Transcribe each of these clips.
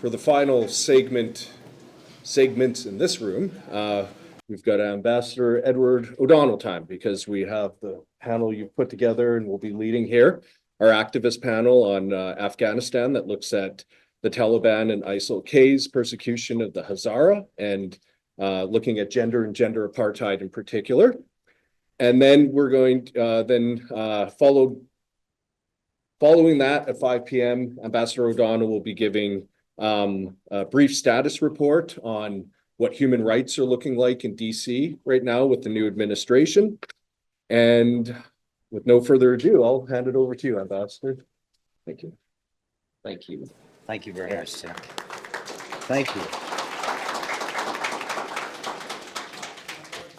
For the final segments in this room, we've got Ambassador Edward O'Donnell time, because we have the panel you've put together and will be leading here, our activist panel on Afghanistan that looks at the Taliban and ISIL-K's persecution of the Hazara and looking at gender and gender apartheid in particular. And then we're going to following that at 5 p.m., Ambassador O'Donnell will be giving a brief status report on what human rights are looking like in DC right now with the new administration. And with no further ado, I'll hand it over to you, Ambassador. Thank you. Thank you. Thank you very much, Tim. Thank you.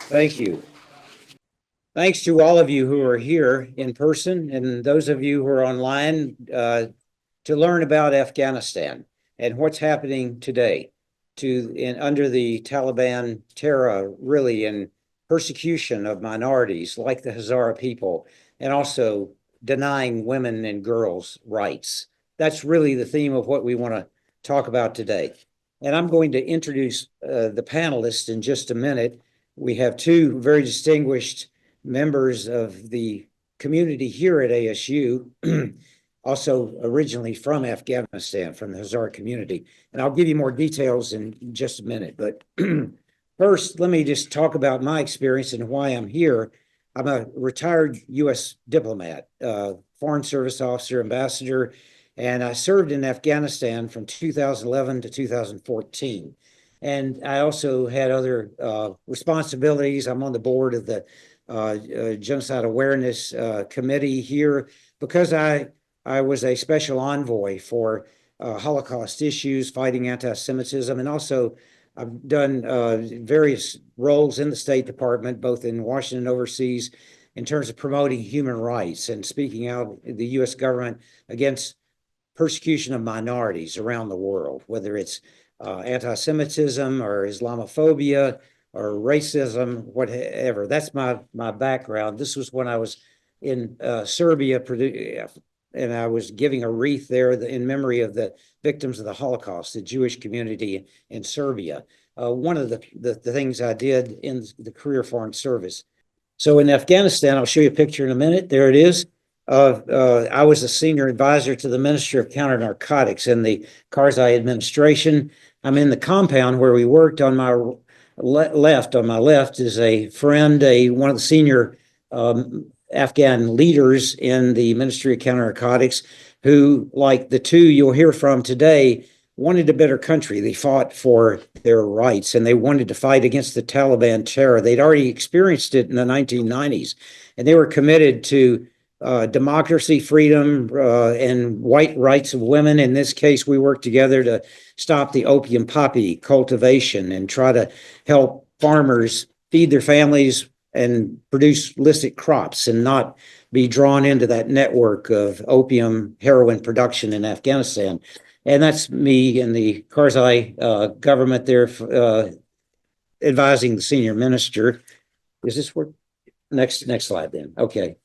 Thank you. Thanks to all of you who are here in person and those of you who are online to learn about Afghanistan and what's happening today under the Taliban terror, really, and persecution of minorities like the Hazara people, and also denying women and girls rights. That's really the theme of what we want to talk about today. And I'm going to introduce the panelists in just a minute. We have two very distinguished members of the community here at ASU, also originally from Afghanistan, from the Hazara community. And I'll give you more details in just a minute. But first, let me just talk about my experience and why I'm here. I'm a retired U.S. diplomat, Foreign Service officer, ambassador, and I served in Afghanistan from 2011 to 2014. And I also had other responsibilities. I'm on the board of the Genocide Awareness Committee here because I was a special envoy for Holocaust issues, fighting anti-Semitism, and also I've done various roles in the State Department, both in Washington and overseas, in terms of promoting human rights and speaking out the U.S. government against persecution of minorities around the world, whether it's anti-Semitism or Islamophobia or racism, whatever. That's my background. This was when I was in Serbia, and I was giving a wreath there in memory of the victims of the Holocaust, the Jewish community in Serbia. One of the things I did in the career Foreign Service. So in Afghanistan, I'll show you a picture in a minute. There it is. I was a senior advisor to the Minister of Counter-Narcotics in the Karzai administration. I'm in the compound where we worked. On my left is a friend, one of the senior Afghan leaders in the Ministry of Counter-Narcotics, who, like the two you'll hear from today, wanted a better country. They fought for their rights, and they wanted to fight against the Taliban terror. They'd already experienced it in the 1990s, and they were committed to democracy, freedom, and white rights of women. In this case, we worked together to stop the opium poppy cultivation and try to help farmers feed their families and produce illicit crops and not be drawn into that network of opium heroin production in Afghanistan. And that's me in the Karzai government there advising the senior minister. Is this where? Next slide then. Okay.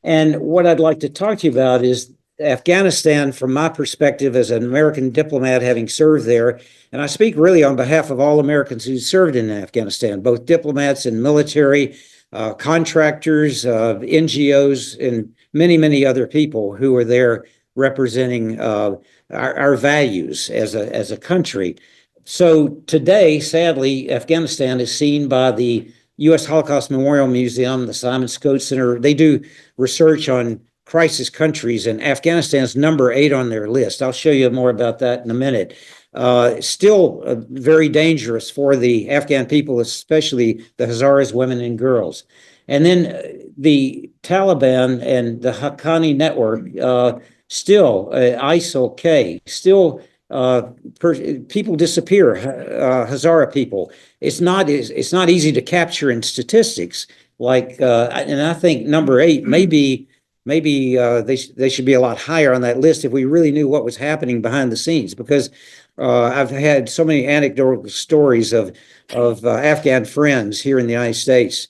And what I'd like to talk to you about is Afghanistan from my perspective as an American diplomat having served there. And I speak really on behalf of all Americans who served in Afghanistan, both diplomats and military, contractors, NGOs, and many, many other people who are there representing our values as a country. So today, sadly, Afghanistan is seen by the U.S. Holocaust Memorial Museum, the Simon Skote Center. They do research on crisis countries, and Afghanistan's number 8 on their list. I'll show you more about that in a minute. Still very dangerous for the Afghan people, especially the Hazaras, women and girls. And then the Taliban and the Haqqani network, still ISIL-K, still people disappear, Hazara people. It's not easy to capture in statistics. And I think number 8 maybe they should be a lot higher on that list if we really knew what was happening behind the scenes. Because I've had so many anecdotal stories of Afghan friends here in the United States.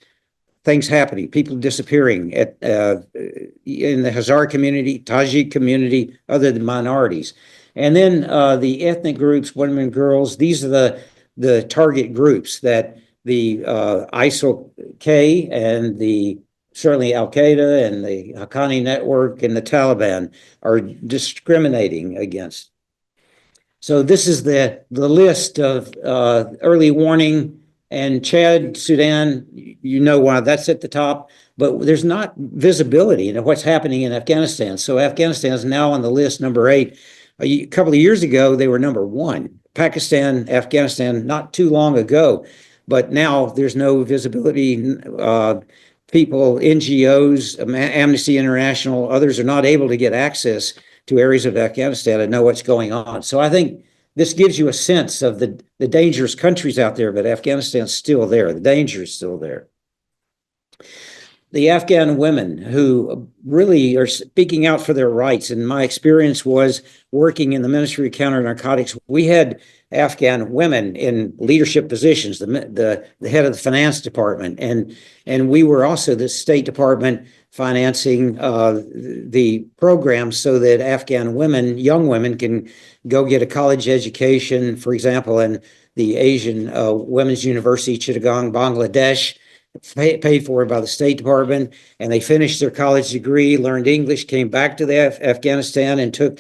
Things happening, people disappearing in the Hazara community, Tajik community, other than minorities. And then the ethnic groups, women and girls, these are the target groups that the ISIL-K and the certainly Al-Qaeda and the Haqqani network and the Taliban are discriminating against. So this is the list of early warning, and Chad, Sudan, you know why that's at the top, but there's not visibility into what's happening in Afghanistan. So Afghanistan is now on the list, number 8. A couple of years ago, they were number 1. Pakistan, Afghanistan, not too long ago, but now there's no visibility. People, NGOs, Amnesty International, others are not able to get access to areas of Afghanistan and know what's going on. So I think this gives you a sense of the dangerous countries out there, but Afghanistan's still there. The danger is still there. The Afghan women who really are speaking out for their rights, and my experience was working in the Ministry of Counter Narcotics, we had Afghan women in leadership positions, the head of the finance department, and we were also the State Department financing the programs so that Afghan women, young women, can go get a college education, for example, in the Asian Women's University, Chittagong, Bangladesh, paid for by the State Department, and they finished their college degree, learned English, came back to Afghanistan, and took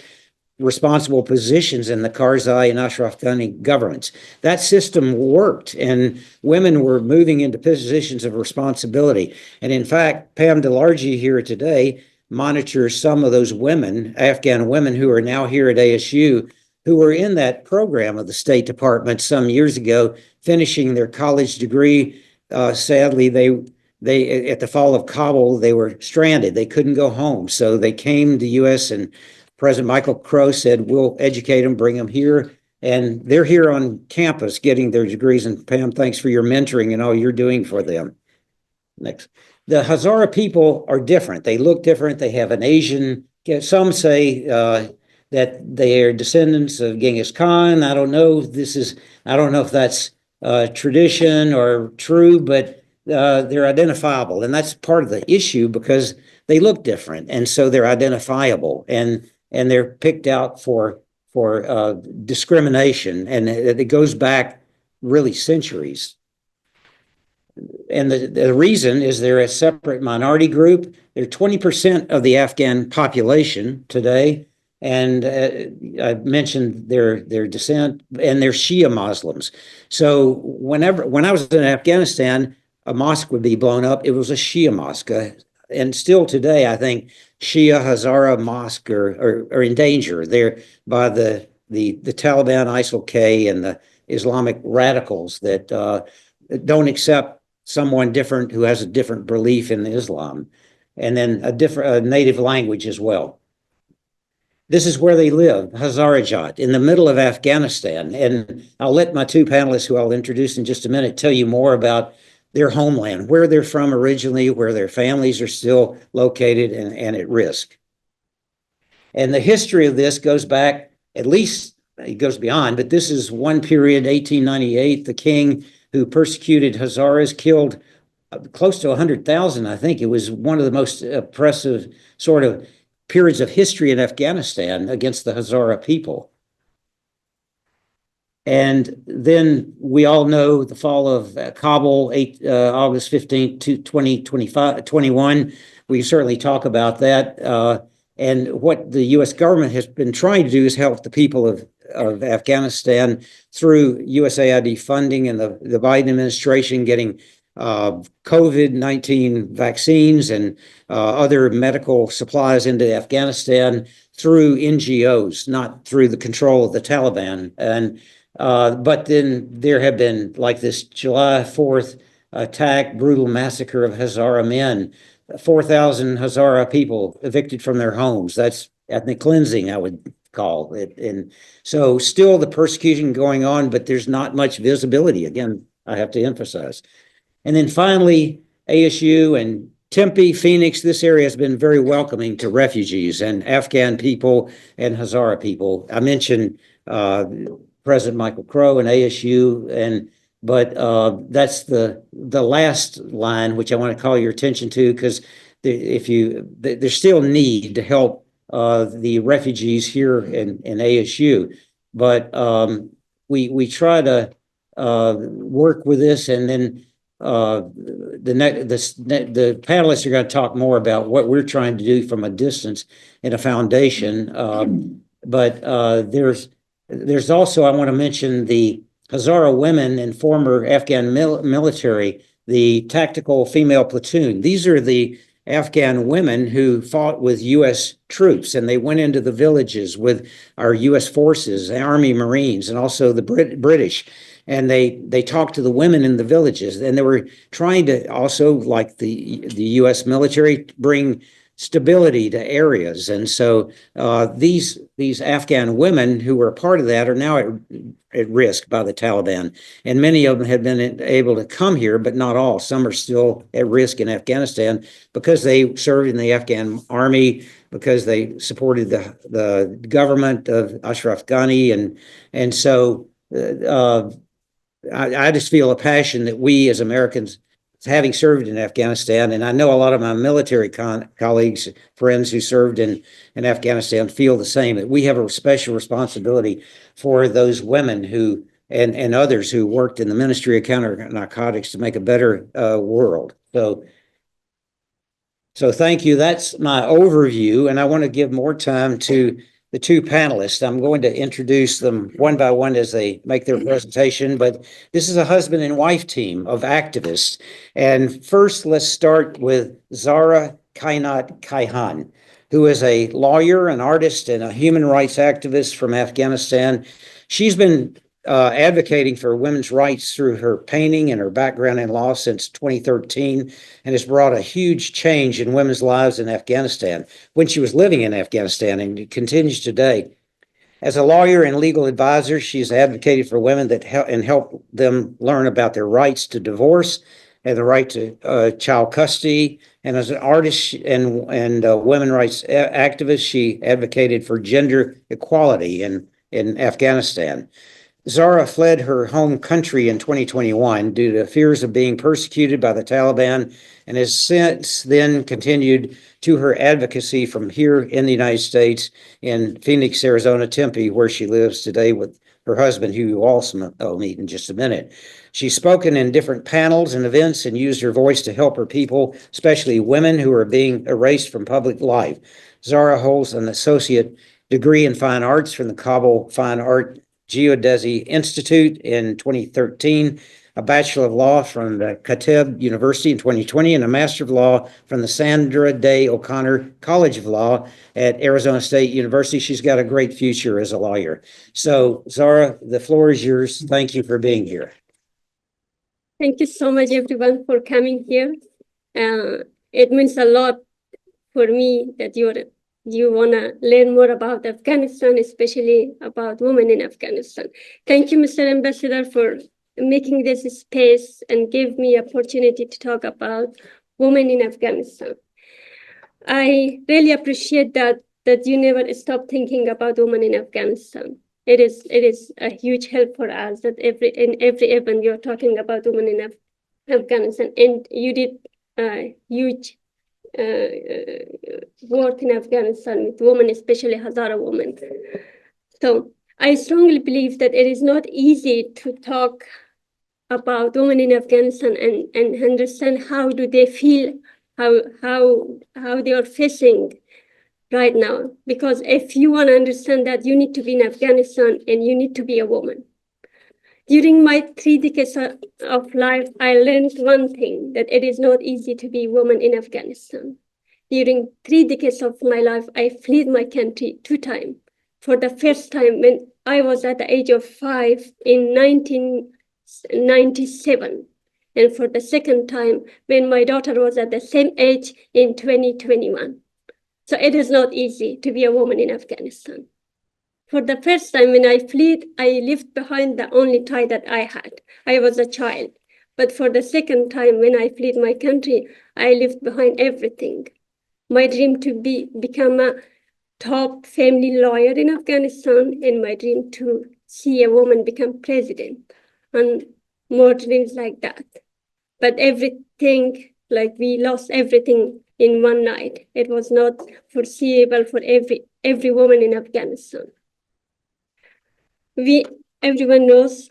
responsible positions in the Karzai and Ashraf Ghani governments. That system worked, and women were moving into positions of responsibility. And in fact, Pam DeLargy here today monitors some of those women, Afghan women who are now here at ASU, who were in that program of the State Department some years ago, finishing their college degree. Sadly, they at the fall of Kabul, they were stranded. They couldn't go home. So they came to the U.S. and President Michael Crow said, we'll educate them, bring them here. And they're here on campus getting their degrees. And Pam, thanks for your mentoring and all you're doing for them. Next. The Hazara people are different. They look different. They have an Asian, some say that they are descendants of Genghis Khan. I don't know. I don't know if that's tradition or true, but they're identifiable. And that's part of the issue because they look different. And so they're identifiable. And they're picked out for discrimination, and it goes back really centuries. And the reason is they're a separate minority group. They're 20% of the Afghan population today, and I mentioned their descent, and they're Shia Muslims. So when I was in Afghanistan, a mosque would be blown up. It was a Shia mosque. And still today, I think Shia Hazara mosque are in danger. They're by the Taliban, ISIL-K, and the Islamic radicals that don't accept someone different who has a different belief in Islam, and then a native language as well. This is where they live, Hazarajat, in the middle of Afghanistan. And I'll let my 2 panelists, who I'll introduce in just a minute, tell you more about their homeland, where they're from originally, where their families are still located and at risk. And the history of this goes back, at least it goes beyond, but this is one period, 1898, the king who persecuted Hazaras killed close to 100,000, I think. It was one of the most oppressive sort of periods of history in Afghanistan against the Hazara people. And then we all know the fall of Kabul, August 15th, 2021. We certainly talk about that. And what the U.S. government has been trying to do is help the people of Afghanistan through USAID funding and the Biden administration getting COVID-19 vaccines and other medical supplies into Afghanistan through NGOs, not through the control of the Taliban. And but then there have been, like this July 4th attack, brutal massacre of Hazara men, 4,000 Hazara people evicted from their homes. That's ethnic cleansing, I would call it. And so still the persecution going on, but there's not much visibility. Again, I have to emphasize. And then finally, ASU and Tempe, Phoenix, this area has been very welcoming to refugees and Afghan people and Hazara people. I mentioned President Michael Crow and ASU, but that's the last line, which I want to call your attention to, because there's still need to help the refugees here in ASU. But we try to work with this, and then the panelists are going to talk more about what we're trying to do from a distance in a foundation. But there's also, I want to mention the Hazara women and former Afghan military, the tactical female platoon. These are the Afghan women who fought with U.S. troops, and they went into the villages with our U.S. forces, Army, Marines, and also the British. And they talked to the women in the villages, and they were trying to also, like the U.S. military, bring stability to areas. And so these Afghan women who were a part of that are now at risk by the Taliban. And many of them have been able to come here, but not all. Some are still at risk in Afghanistan because they served in the Afghan army, because they supported the government of Ashraf Ghani. And so I just feel a passion that we as Americans, having served in Afghanistan, and I know a lot of my military colleagues, friends who served in Afghanistan feel the same, that we have a special responsibility for those women who and others who worked in the Ministry of Counter Narcotics to make a better world. So thank you. That's my overview, and I want to give more time to the two panelists. I'm going to introduce them one by one as they make their presentation, but this is a husband and wife team of activists. And first, let's start with Zahara Kaihan, who is a lawyer, an artist, and a human rights activist from Afghanistan. She's been advocating for women's rights through her painting and her background in law since 2013, and has brought a huge change in women's lives in Afghanistan when she was living in Afghanistan, and continues today. As a lawyer and legal advisor, she's advocated for women that help them learn about their rights to divorce and the right to child custody. And as an artist and women's rights activist, she advocated for gender equality in Afghanistan. Zahara fled her home country in 2021 due to fears of being persecuted by the Taliban, and has since then continued to her advocacy from here in the United States in Phoenix, Arizona, Tempe, where she lives today with her husband, who you also will meet in just a minute. She's spoken in different panels and events and used her voice to help her people, especially women who are being erased from public life. Zahara holds an associate degree in fine arts from the Kabul Fine Art Geodesy Institute in 2013, a Bachelor of Law from the Kateb University in 2020, and a Master of Law from the Sandra Day O'Connor College of Law at Arizona State University. She's got a great future as a lawyer. So, Zahara, the floor is yours. Thank you for being here. Thank you so much, everyone, for coming here. It means a lot for me that you want to learn more about Afghanistan, especially about women in Afghanistan. Thank you, Mr. Ambassador, for making this space and give me opportunity to talk about women in Afghanistan. I really appreciate that you never stop thinking about women in Afghanistan. It is a huge help for us that in every event you're talking about women in Afghanistan, and you did huge work in Afghanistan with women, especially Hazara women. So I strongly believe that it is not easy to talk about women in Afghanistan and understand how do they feel, how they are facing right now. Because if you want to understand that, you need to be in Afghanistan and you need to be a woman. During my 3 decades of life, I learned one thing, that it is not easy to be a woman in Afghanistan. During 3 decades of my life, I fled my country 2 times. For the first time, when I was at the age of 5 in 1997. And for the second time, when my daughter was at the same age in 2021. So it is not easy to be a woman in Afghanistan. For the first time when I fled, I left behind the only tie that I had. I was a child. But for the second time when I fled my country, I left behind everything. My dream to become a top family lawyer in Afghanistan, and my dream to see a woman become president, and more dreams like that. But everything, like we lost everything in one night. It was not foreseeable for every woman in Afghanistan. Everyone knows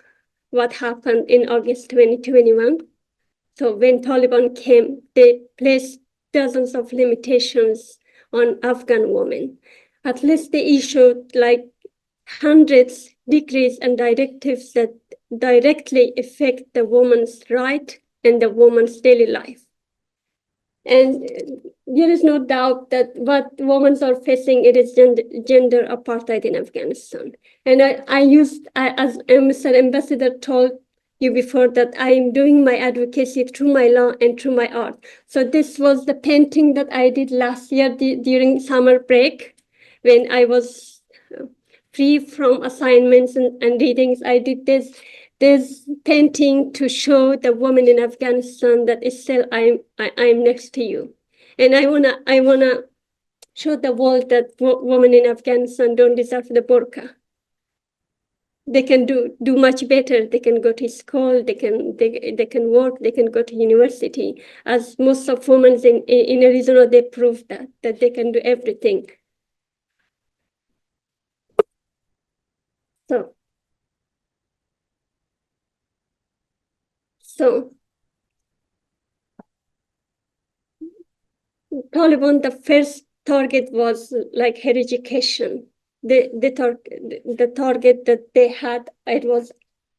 what happened in August 2021. So when Taliban came, they placed dozens of limitations on Afghan women. At least they issued like hundreds decrees and directives that directly affect the woman's right and the woman's daily life. And there is no doubt that what women are facing, it is gender apartheid in Afghanistan. And as Mr. Ambassador told you before, that I am doing my advocacy through my law and through my art. So this was the painting that I did last year during summer break, when I was free from assignments and readings. I did this painting to show the woman in Afghanistan that still I'm next to you. And I wanna show the world that women in Afghanistan don't deserve the burqa. They can do much better. They can go to school, they can work, they can go to university. As most of women in Arizona, they prove that they can do everything. So Taliban, the first target was like her education. The target that they had, it was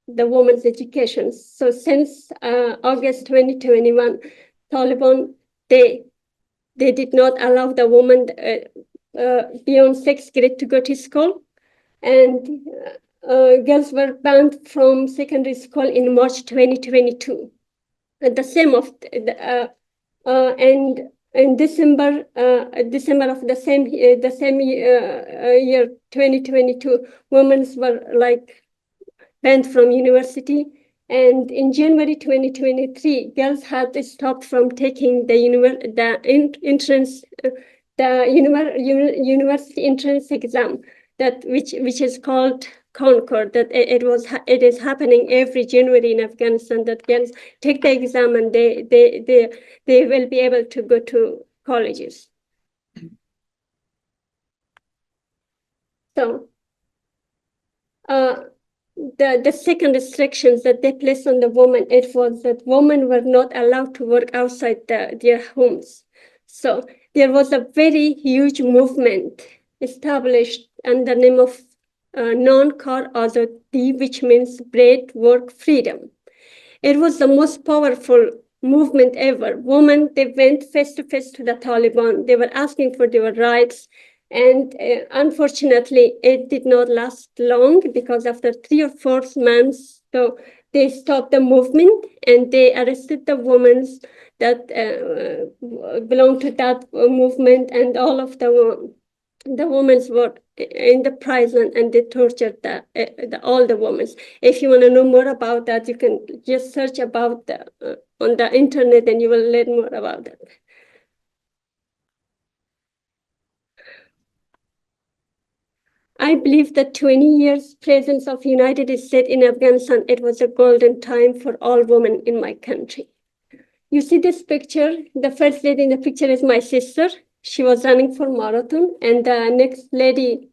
the woman's education. So since August 2021, Taliban, they did not allow the woman beyond 6th grade to go to school. And girls were banned from secondary school in March 2022. And the same of and in December of the same year 2022, women were like banned from university. And in January 2023, girls had to stop from taking the university entrance exam, which is called Concord. That it is happening every January in Afghanistan, that girls take the exam and they will be able to go to colleges. So the second restrictions that they placed on the women, it was that women were not allowed to work outside their homes. So there was a very huge movement established under the name of non-car azadi, which means bread, work, freedom. It was the most powerful movement ever. Women, they went face to face to the Taliban. They were asking for their rights. And unfortunately, it did not last long, because after 3 or 4 months, so they stopped the movement and they arrested the women that belonged to that movement, and all of the women were in the prison, and they tortured all the women. If you want to know more about that, you can just search about on the internet, and you will learn more about that. I believe that 20 years presence of United States in Afghanistan, it was a golden time for all women in my country. You see this picture, the first lady in the picture is my sister. She was running for marathon, and the next lady,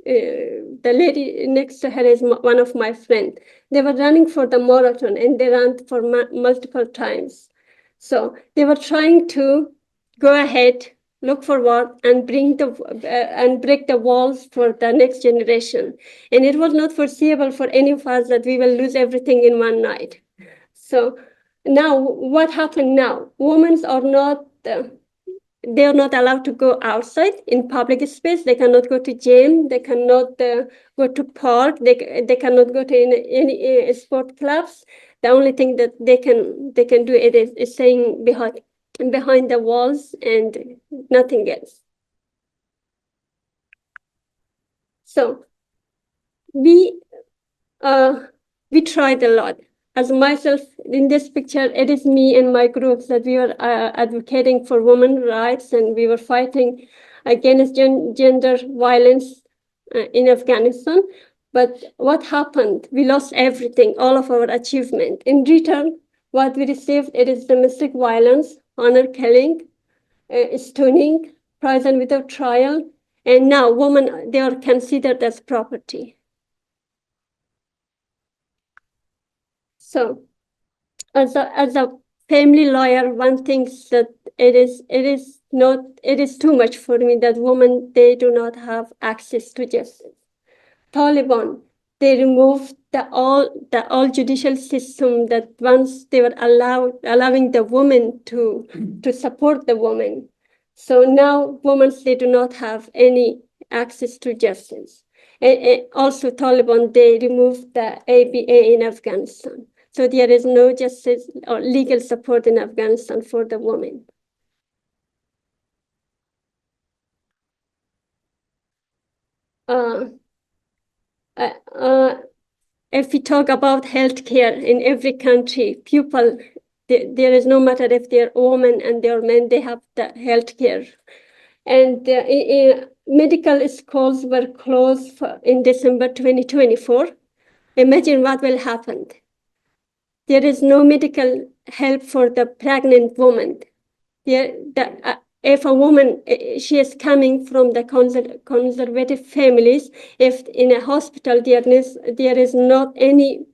the lady next to her is one of my friends. They were running for the marathon, and they ran for multiple times. So they were trying to go ahead, look forward, and break the walls for the next generation. And it was not foreseeable for any of us that we will lose everything in one night. So now, what happened now? Women are not, they are not allowed to go outside in public space. They cannot go to gym. They cannot go to park. They cannot go to any sport clubs. The only thing that they can do it is staying behind the walls and nothing else. So we tried a lot. As myself in this picture, it is me and my groups that we were advocating for women's rights, and we were fighting against gender violence in Afghanistan. But what happened? We lost everything, all of our achievement. In return, what we received, it is domestic violence, honor killing, stoning, prison without trial, and now women, they are considered as property. So as a family lawyer, one thinks that it is too much for me that women, they do not have access to justice. Taliban, they removed the all judicial system that once they were allowing the women to support the women. So now women, they do not have any access to justice. And also Taliban, they removed the ABA in Afghanistan. So there is no justice or legal support in Afghanistan for the women. If we talk about healthcare in every country, people, there is no matter if they're women and they're men, they have the healthcare. And medical schools were closed in December 2024. Imagine what will happen. There is no medical help for the pregnant woman. If a woman, she is coming from the conservative families, if in a hospital there is not any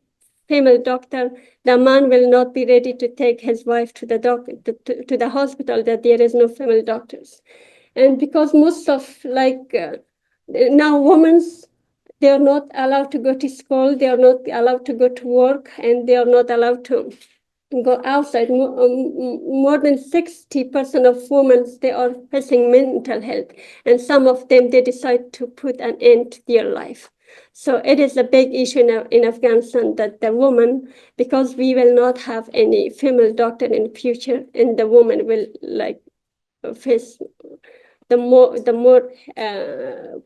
female doctor, the man will not be ready to take his wife to the to the hospital, that there is no female doctors. And because most of now women, they are not allowed to go to school, they are not allowed to go to work, and they are not allowed to go outside. More than 60% of women, they are facing mental health, and some of them, they decide to put an end to their life. So it is a big issue in Afghanistan that the woman, because we will not have any female doctor in the future, and the woman will face the more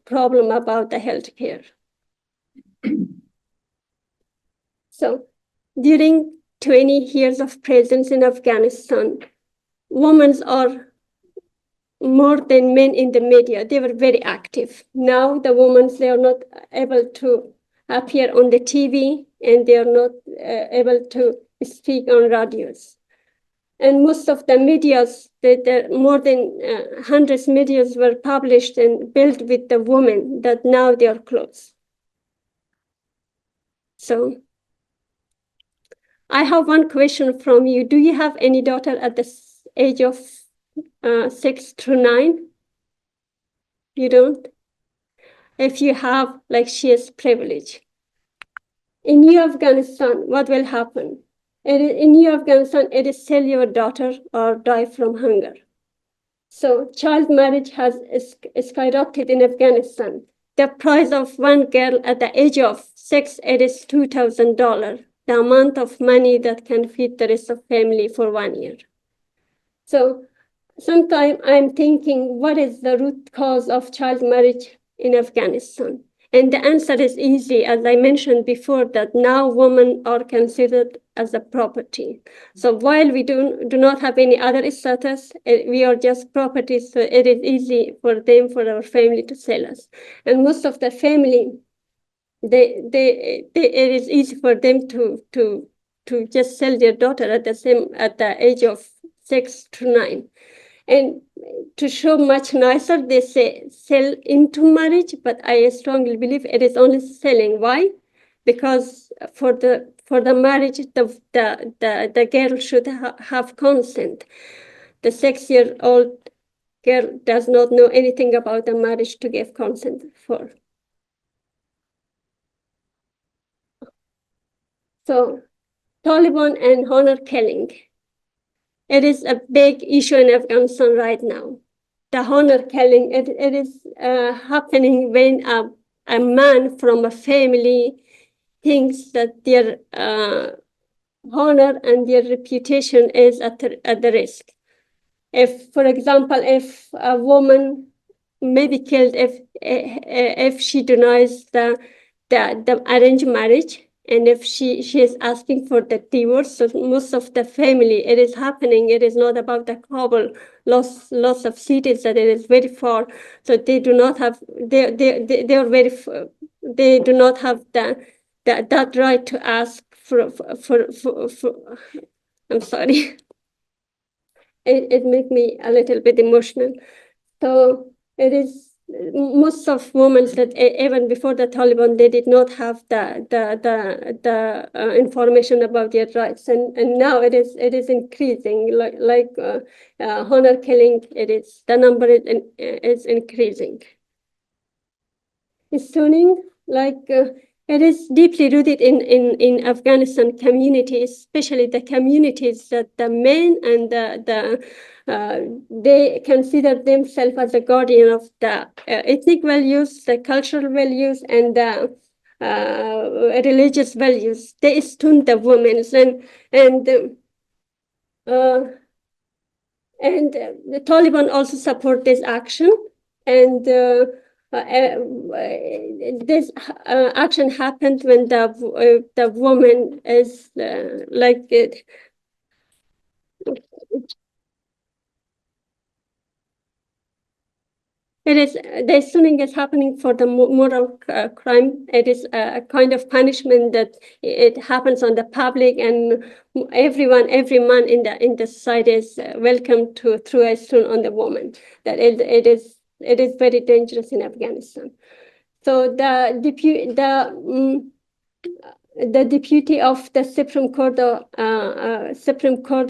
problem about the healthcare. So during 20 years of presence in Afghanistan, women are more than men in the media. They were very active. Now the women, they are not able to appear on the TV, and they are not able to speak on radios. And most of the medias, more than hundreds of medias were published and built with the women, that now they are closed. So I have one question from you. Do you have any daughter at the age of 6 to 9? You don't? If you have, she is privileged. In New Afghanistan, what will happen? In New Afghanistan, it is sell your daughter or die from hunger. So child marriage has skyrocketed in Afghanistan. The price of one girl at the age of 6, it is $2,000. The amount of money that can feed the rest of family for 1 year. So sometimes I'm thinking, what is the root cause of child marriage in Afghanistan? And the answer is easy, as I mentioned before, that now women are considered as a property. So while we do not have any other status, we are just property, so it is easy for them, for our family, to sell us. And most of the family, it is easy for them to just sell their daughter at the age of 6 to 9. And to show much nicer, they say sell into marriage, but I strongly believe it is only selling. Why? Because for the marriage, the girl should have consent. The 6-year-old girl does not know anything about the marriage to give consent for. So Taliban and honor killing. It is a big issue in Afghanistan right now. The honor killing, it is happening when a man from a family thinks that their honor and their reputation is at the risk. If, for example, if a woman may be killed if she denies the arranged marriage, and if she is asking for the divorce, so most of the family, it is happening. It is not about the Kabul, lots of cities that it is very far. So they do not have they do not have that right to ask for I'm sorry. it makes me a little bit emotional. So it is most of women that even before the Taliban, they did not have the information about their rights, and now it is increasing. Like honor killing, the number is increasing. Stoning, it is deeply rooted in Afghanistan communities, especially the communities that the men and they consider themselves as a guardian of the ethnic values, the cultural values, and the religious values. They stone the women, and the Taliban also support this action, and this action happened when the woman is like it. It is the stoning is happening for the moral crime. It is a kind of punishment that it happens on the public, and everyone, every man in the society is welcome to throw a stone on the woman. That it is very dangerous in Afghanistan. So the deputy of the Supreme Court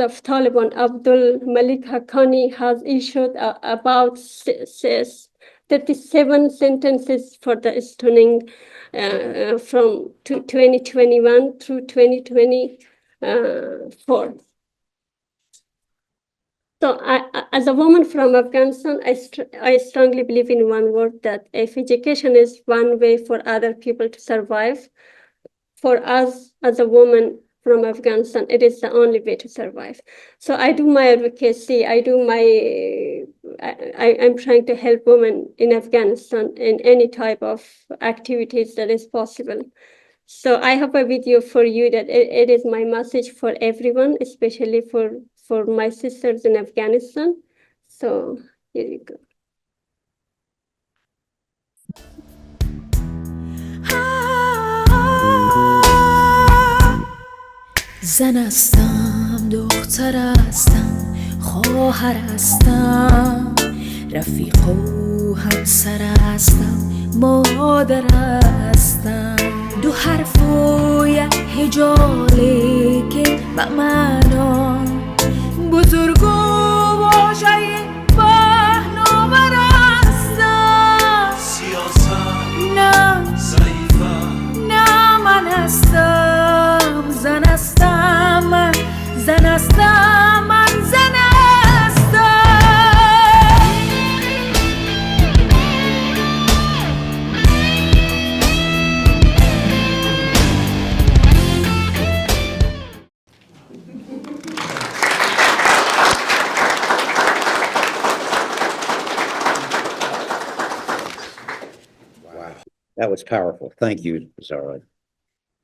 of Taliban, Abdul Malik Haqqani, has issued about 37 sentences for the stoning from 2021 through 2024. So as a woman from Afghanistan, I strongly believe in one word, that if education is one way for other people to survive, for us as a woman from Afghanistan, it is the only way to survive. So I do my advocacy. I'm trying to help women in Afghanistan in any type of activities that is possible. So I have a video for you that it is my message for everyone, especially for my sisters in Afghanistan. So here you go. زن هستم، دختر هستم، خواهر هستم، رفیق و همسر هستم، مادر هستم. دو حرف و یک هجاله که به معنا بزرگ و واژه پهناور هستم. سیاست نه ضعیفم، نه من هستم، زن هستم، من زن هستم، من زن هستم. That was powerful. Thank you, Zahara.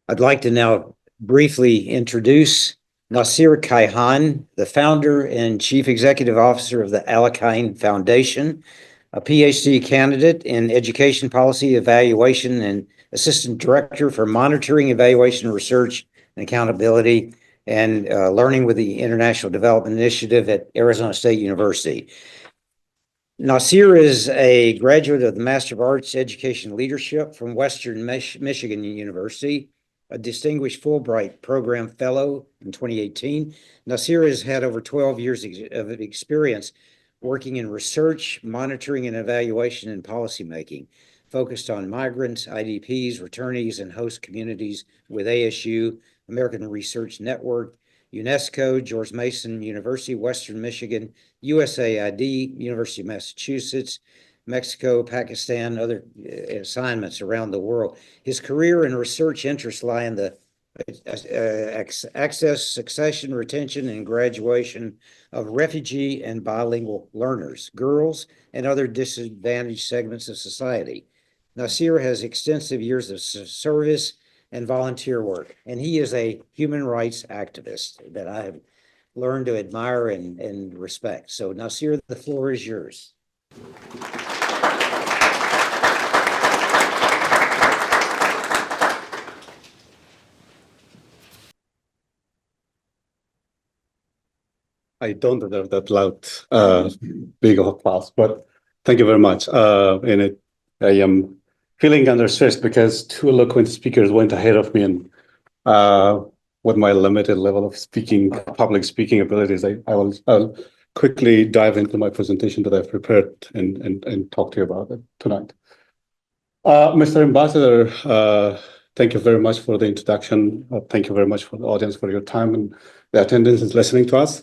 I'd like to now briefly introduce Nasir Kaihan, the founder and chief executive officer of the Alekian Foundation, a PhD candidate in education policy evaluation and assistant director for monitoring, evaluation, research, and accountability, and learning with the International Development Initiative at Arizona State University. Nasir is a graduate of the Master of Arts Education Leadership from Western Michigan University, a distinguished Fulbright Program Fellow in 2018. Nasir has had over 12 years of experience working in research, monitoring, and evaluation and policymaking, focused on migrants, IDPs, returnees, and host communities with ASU, American Research Network, UNESCO, George Mason University, Western Michigan, USAID, University of Massachusetts, Mexico, Pakistan, other assignments around the world. His career and research interests lie in the access, succession, retention, and graduation of refugee and bilingual learners, girls, and other disadvantaged segments of society. Nasir has extensive years of service and volunteer work, and he is a human rights activist that I have learned to admire and respect. So Nasir, the floor is yours. I don't deserve that loud, big of applause, but thank you very much. I am feeling under stress because two eloquent speakers went ahead of me, and with my limited level of public speaking abilities, I'll quickly dive into my presentation that I've prepared and talk to you about it tonight. Mr. Ambassador, thank you very much for the introduction. Thank you very much for the audience for your time and the attendance and listening to us.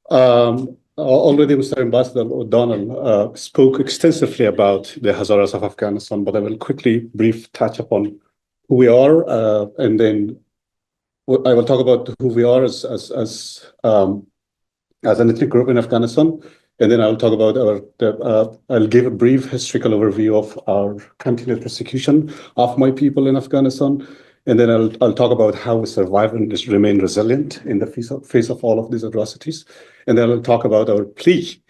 Already Mr. Ambassador Donnell spoke extensively about the Hazaras of Afghanistan, but I will quickly touch upon who we are, and then I will talk about who we are as an ethnic group in Afghanistan, and then I'll talk about I'll give a brief historical overview of our continued persecution of my people in Afghanistan, and then I'll talk about how we survive and just remain resilient in the face of all of these atrocities. And then I'll talk about our plea,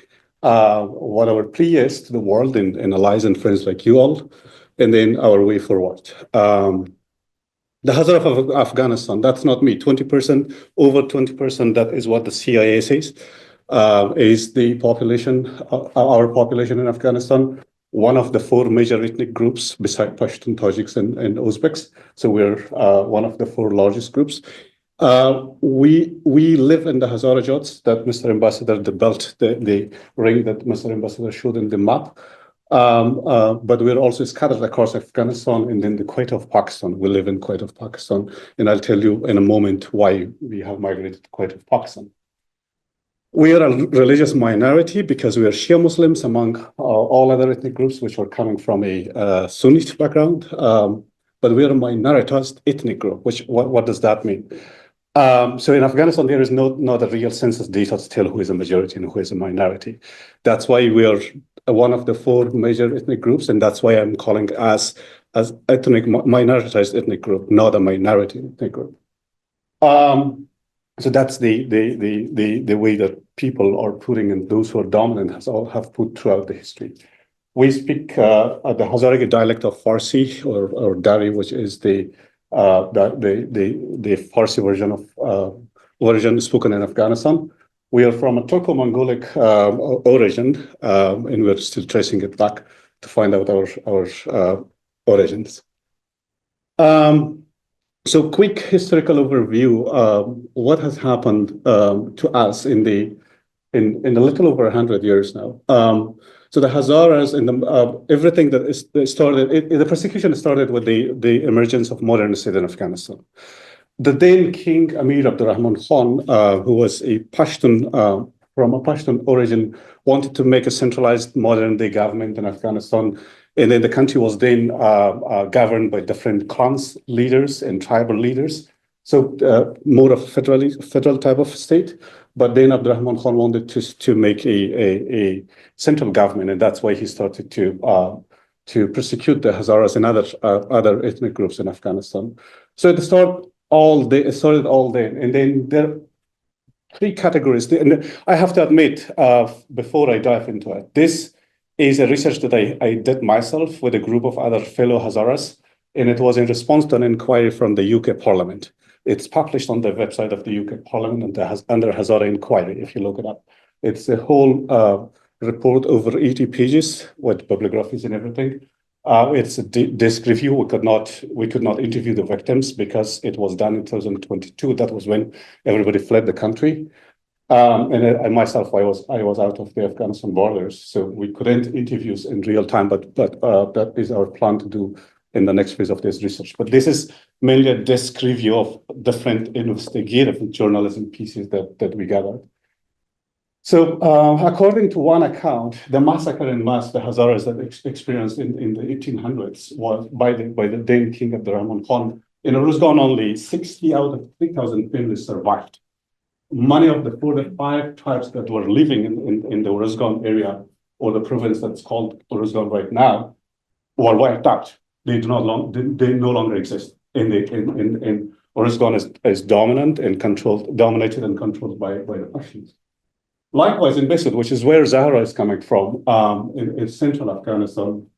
what our plea is to the world and allies and friends like you all, and then our way forward. The Hazara of Afghanistan, that's not me, 20%, over 20%, that is what the CIA says, is the population, our population in Afghanistan. One of the four major ethnic groups beside Pashtun, Tajiks, and Uzbeks. So we're one of the four largest groups. We live in the Hazara Jots that Mr. Ambassador, the belt, the ring that Mr. Ambassador showed in the map. But we're also scattered across Afghanistan and then the Kuwait of Pakistan. We live in Kuwait of Pakistan. And I'll tell you in a moment why we have migrated to Kuwait of Pakistan. We are a religious minority because we are Shia Muslims among all other ethnic groups, which are coming from a Sunnite background. But we are a minoritized ethnic group. What does that mean? So in Afghanistan, there is not a real census data to tell who is a majority and who is a minority. That's why we are one of the four major ethnic groups, and that's why I'm calling us as minoritized ethnic group, not a minority ethnic group. So that's the way that people are putting, and those who are dominant have put throughout the history. We speak the Hazara dialect of Farsi or Dari, which is the Farsi version of origin spoken in Afghanistan. We are from a Turco-Mongolic origin, and we're still tracing it back to find out our origins. So quick historical overview, what has happened to us in a little over 100 years now. So the Hazaras and everything that started, the persecution started with the emergence of modern state in Afghanistan. The then King Amir Abdurrahman Khan, who was a Pashtun, from a Pashtun origin, wanted to make a centralized modern day government in Afghanistan. And then the country was then governed by different clans leaders and tribal leaders. So more of a federal type of state. But then Abdurrahman Khan wanted to make a central government, and that's why he started to persecute the Hazaras and other ethnic groups in Afghanistan. So it started all then, and then there are three categories. And I have to admit, before I dive into it, this is a research that I did myself with a group of other fellow Hazaras, and it was in response to an inquiry from the UK Parliament. It's published on the website of the UK Parliament under Hazara Inquiry, if you look it up. It's a whole report over 80 pages with bibliographies and everything. It's a desk review. We could not interview the victims because it was done in 2022. That was when everybody fled the country. And myself, I was out of the Afghanistan borders, so we couldn't interviews in real time. But that is our plan to do in the next phase of this research. But this is mainly a desk review of different investigative journalism pieces that we gathered. So according to one account, the massacre in mass the Hazaras that experienced in the 1800s was by the then King Abdurrahman Khan. In Uruzgan, only 60 out of 3,000 families survived. Many of the 45 tribes that were living in the Uruzgan area, or the province that's called Uruzgan right now, were wiped out. They no longer exist. Uruzgan is dominated and controlled by the Pashtuns. Likewise, in Besut, which is where Zahara is coming from, in central Afghanistan,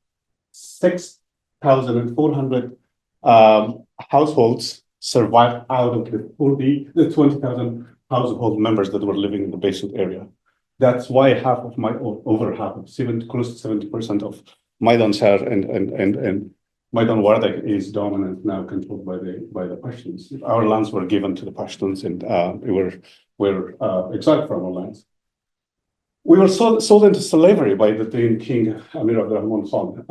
6,400 households survived out of the 20,000 household members that were living in the basement area. That's why over half of close to 70% of Maidan Shahr and Maidan Wardak is dominant now, controlled by the Pashtuns. Our lands were given to the Pashtuns, and we were exiled from our lands. We were sold into slavery by the then King Amir Abdurrahman Khan.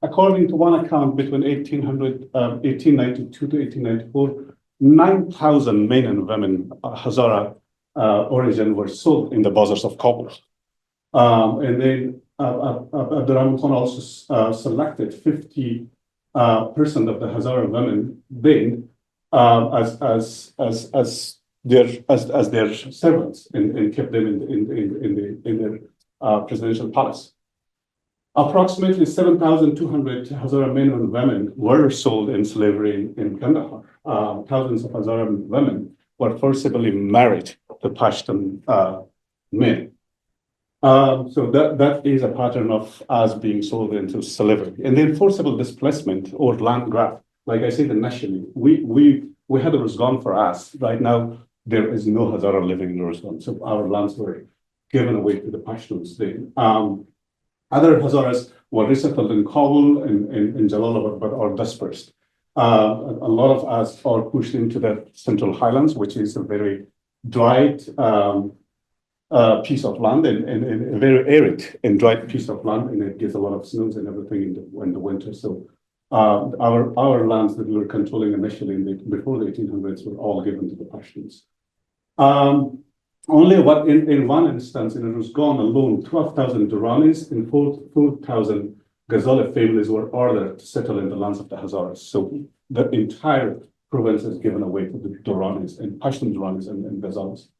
According to one account, between 1892 to 1894, 9,000 men and women, Hazara origin, were sold in the bazaars of Kabul. And then Abdurrahman Khan also selected 50% of the Hazara women then as their servants, and kept them in their presidential palace. Approximately 7,200 Hazara men and women were sold in slavery in Kandahar. Thousands of Hazara women were forcibly married to Pashtun men. So that is a pattern of us being sold into slavery. And then forcible displacement or land grab. Like I said initially, we had Ruzgan for us. Right now, there is no Hazara living in Ruzgan. So our lands were given away to the Pashtuns then. Other Hazaras were resettled in Kabul and in Jalalabad, but are dispersed. A lot of us are pushed into the Central Highlands, which is a very dried piece of land and a very arid and dried piece of land, and it gets a lot of snows and everything in the winter. So our lands that we were controlling initially before the 1800s were all given to the Pashtuns. Only in one instance, in Ruzgan alone, 12,000 Duranis and 4,000 Ghazali families were ordered to settle in the lands of the Hazaras. So the entire province is given away to the Duranis and Pashtun Duranis and Ghazalis.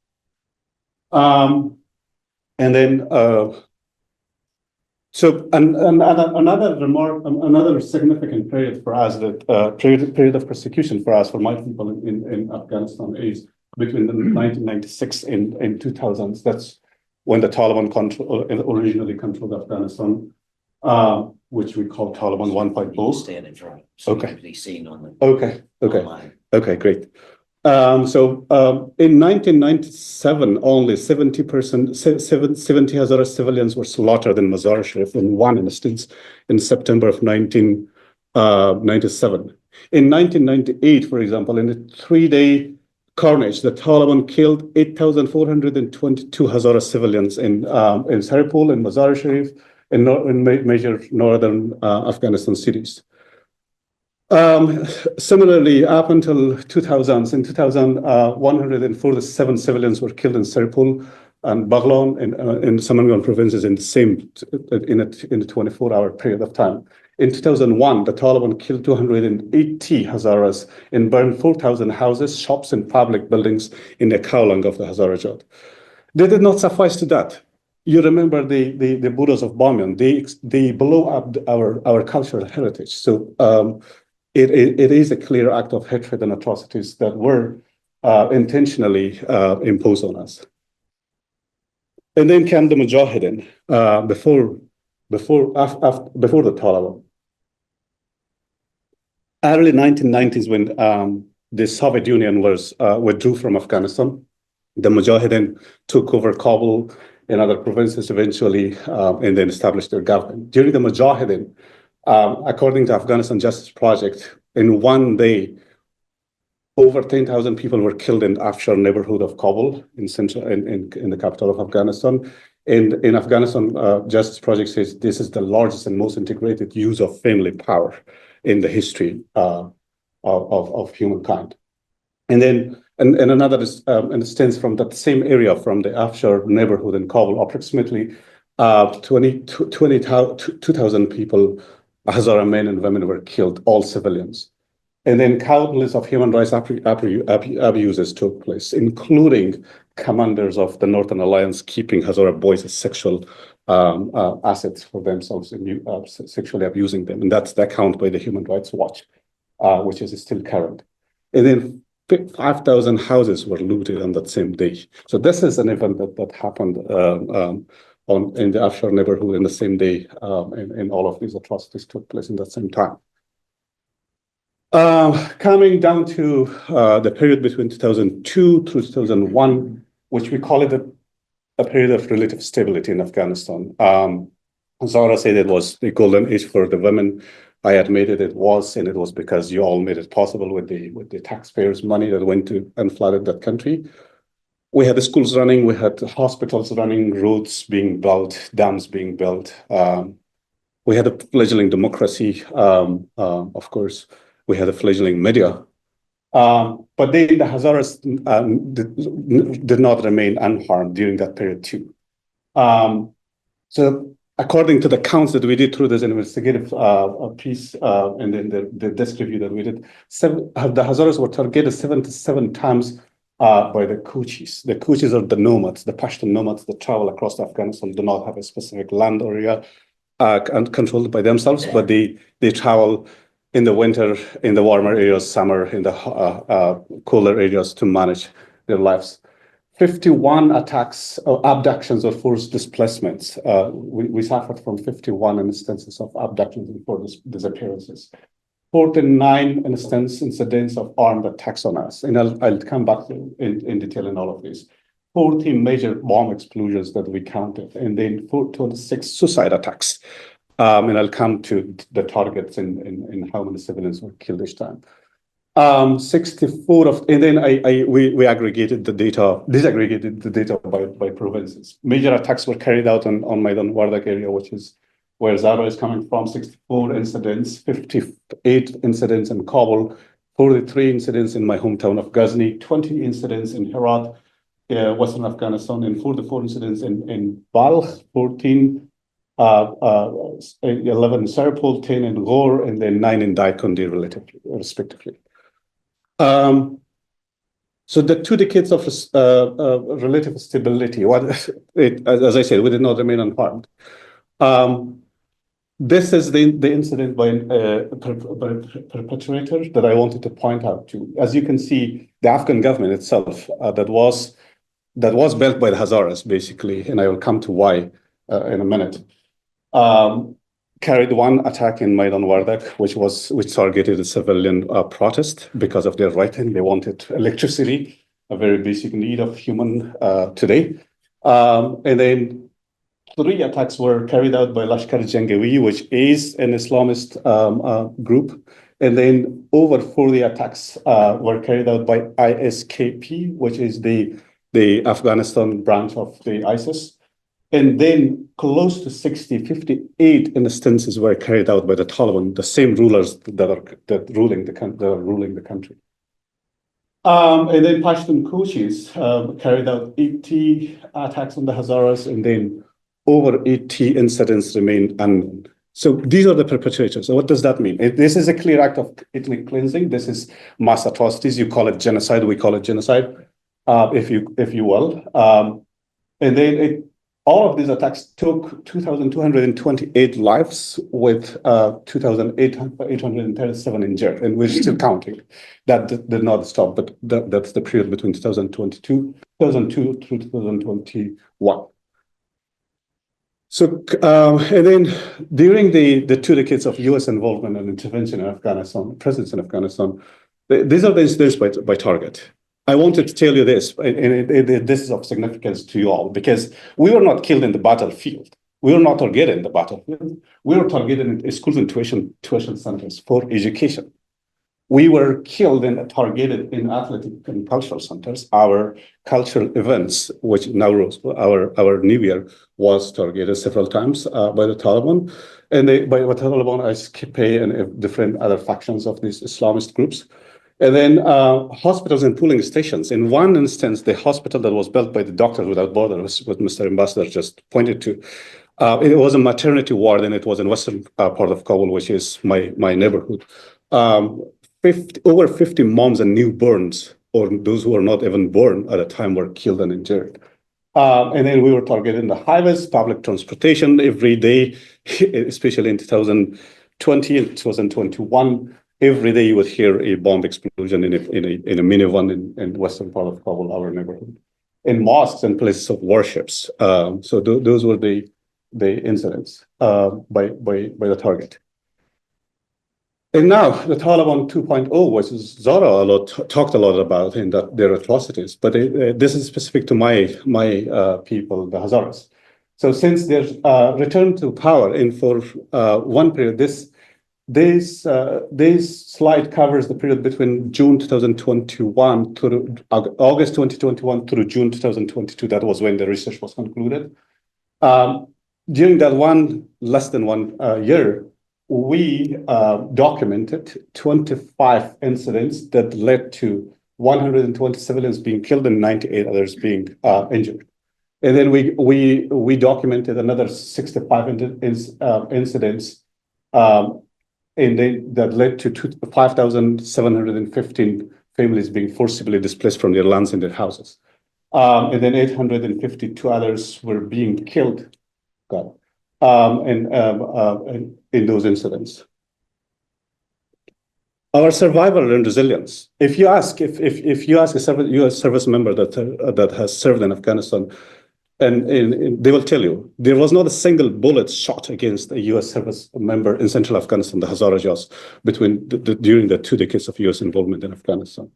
And then, so another significant period for us, that period of persecution for us, for my people in Afghanistan, is between the 1996 and 2000s. That's when the Taliban originally controlled Afghanistan, which we call Taliban 1.0. Stand and dry. So Okay. you can be seen on the Okay. online. Okay, great. In 1997, only 70 Hazara civilians were slaughtered in Mazar Sharif in one instance in September of 1997. In 1998, for example, in a 3-day carnage, the Taliban killed 8,422 Hazara civilians in Srebrenica, in Mazar Sharif, in major northern Afghanistan cities. Similarly, up until 2000s, in 2000, 147 civilians were killed in Srebrenica and Baghlan in Samangan provinces in a 24-hour period of time. In 2001, the Taliban killed 280 Hazaras and burned 4,000 houses, shops, and public buildings in the Kaulang of the Hazara Jat. They did not suffice to that. You remember the Buddhas of Bamyan, they blow up our cultural heritage. So it is a clear act of hatred and atrocities that were intentionally imposed on us. And then came the Mujahideen before the Taliban. Early 1990s, when the Soviet Union withdrew from Afghanistan, the Mujahideen took over Kabul and other provinces eventually, and then established their government. During the Mujahideen, according to Afghanistan Justice Project, in one day, over 10,000 people were killed in Afshar neighborhood of Kabul, in the capital of Afghanistan. And in Afghanistan, Justice Project says this is the largest and most integrated use of family power in the history of humankind. And then, and another instance from that same area, from the Afshar neighborhood in Kabul, approximately 2,000 people, Hazara men and women, were killed, all civilians. And then countless of human rights abuses took place, including commanders of the Northern Alliance keeping Hazara boys as sexual assets for themselves and sexually abusing them. And that's the account by the Human Rights Watch, which is still current. And then 5,000 houses were looted on that same day. So this is an event that happened in the Afshar neighborhood in the same day, and all of these atrocities took place in that same time. And then, and another instance from that same area, from the Afshar neighborhood in Kabul, approximately 2,000 people, Hazara men and women, were killed, all civilians. And then countless of human rights abuses took place, including commanders of the Northern Alliance keeping Hazara boys as sexual assets for themselves and sexually abusing them. And that's the account by the Human Rights Watch, which is still current. And then 5,000 houses were looted on that same day. So this is an event that happened in the Afshar neighborhood in the same day, and all of these atrocities took place in that same time. Coming down to the period between 2002 through 2001, which we call it a period of relative stability in Afghanistan. Zahara said it was the golden age for the women. I admitted it was, and it was because you all made it possible with the taxpayers' money that went to and flooded that country. We had the schools running, we had hospitals running, roads being built, dams being built. We had a fledgling democracy, of course. We had a fledgling media. But then the Hazaras did not remain unharmed during that period too. So according to the counts that we did through this investigative piece and then the desk review that we did, the Hazaras were targeted 77 times by the Kuchis. The Kuchis are the nomads, the Pashtun nomads that travel across Afghanistan, do not have a specific land area and controlled by themselves, but they travel in the winter, in the warmer areas, summer, in the cooler areas to manage their lives. 51 attacks, or abductions, or forced displacements. We suffered from 51 instances of abductions and forced disappearances. 49 incidents of armed attacks on us. And I'll come back in detail in all of these. 40 major bomb explosions that we counted, and then 26 suicide attacks. And I'll come to the targets and how many civilians were killed each time. 64 of, and then we aggregated the data, disaggregated the data by provinces. Major attacks were carried out on Maidan Wardak area, which is where Zahara is coming from. 64 incidents, 58 incidents in Kabul, 43 incidents in my hometown of Ghazni, 20 incidents in Herat, Western Afghanistan, and 44 incidents in Balkh, 14, 11 in Srebrenica, 10 in Ghor, and then 9 in Daikondi, respectively. So the 2 decades of relative stability, as I said, we did not remain unharmed. This is the incident by perpetrator that I wanted to point out to. As you can see, the Afghan government itself that was built by the Hazaras, basically, and I will come to why in a minute, carried one attack in Maidan Wardak, which targeted a civilian protest because of their writing. They wanted electricity, a very basic need of human today. And then 3 attacks were carried out by Lashkar Jangawi, which is an Islamist group. And then over 40 attacks were carried out by ISKP, which is the Afghanistan branch of the ISIS. And then close to 58 instances were carried out by the Taliban, the same rulers that are ruling the country. And then Pashtun Kuchis carried out 80 attacks on the Hazaras, and then over 80 incidents remain unknown. So these are the perpetrators. So what does that mean? This is a clear act of ethnic cleansing. This is mass atrocities. You call it genocide. We call it genocide, if you will. And then all of these attacks took 2,228 lives, with 2,837 injured, and we're still counting. That did not stop, but that's the period between 2002 through 2021. So, and then during the 2 decades of U.S. involvement and intervention in Afghanistan, presence in Afghanistan, these are the incidents by target. I wanted to tell you this, and this is of significance to you all, because we were not killed in the battlefield. We were not targeted in the battlefield. We were targeted in schools and tuition centers for education. We were killed and targeted in athletic and cultural centers. Our cultural events, which now our New Year, was targeted several times by the Taliban, and by the Taliban, ISKP, and different other factions of these Islamist groups. And then hospitals and pooling stations. In one instance, the hospital that was built by the Doctors Without Borders, what Mr. Ambassador just pointed to, it was a maternity ward, and it was in western part of Kabul, which is my neighborhood. Over 50 moms and newborns, or those who were not even born at the time, were killed and injured. And then we were targeted in the highways, public transportation every day, especially in 2020 and 2021. Every day you would hear a bomb explosion in a minivan in western part of Kabul, our neighborhood, in mosques and places of worships. So those were the incidents by the target. And now the Taliban 2.0, which is Zahara talked a lot about in their atrocities, but this is specific to my people, the Hazaras. So since their return to power in for one period, this slide covers the period between June 2021 to August 2021 through June 2022. That was when the research was concluded. During that less than one year, we documented 25 incidents that led to 120 civilians being killed and 98 others being injured. And then we documented another 65 incidents that led to 5,715 families being forcibly displaced from their lands and their houses. And then 852 others were being killed in those incidents. Our survival and resilience. If you ask a U.S. service member that has served in Afghanistan, and they will tell you there was not a single bullet shot against a U.S. service member in central Afghanistan, the Hazara Jaws, during the 2 decades of U.S. involvement in Afghanistan.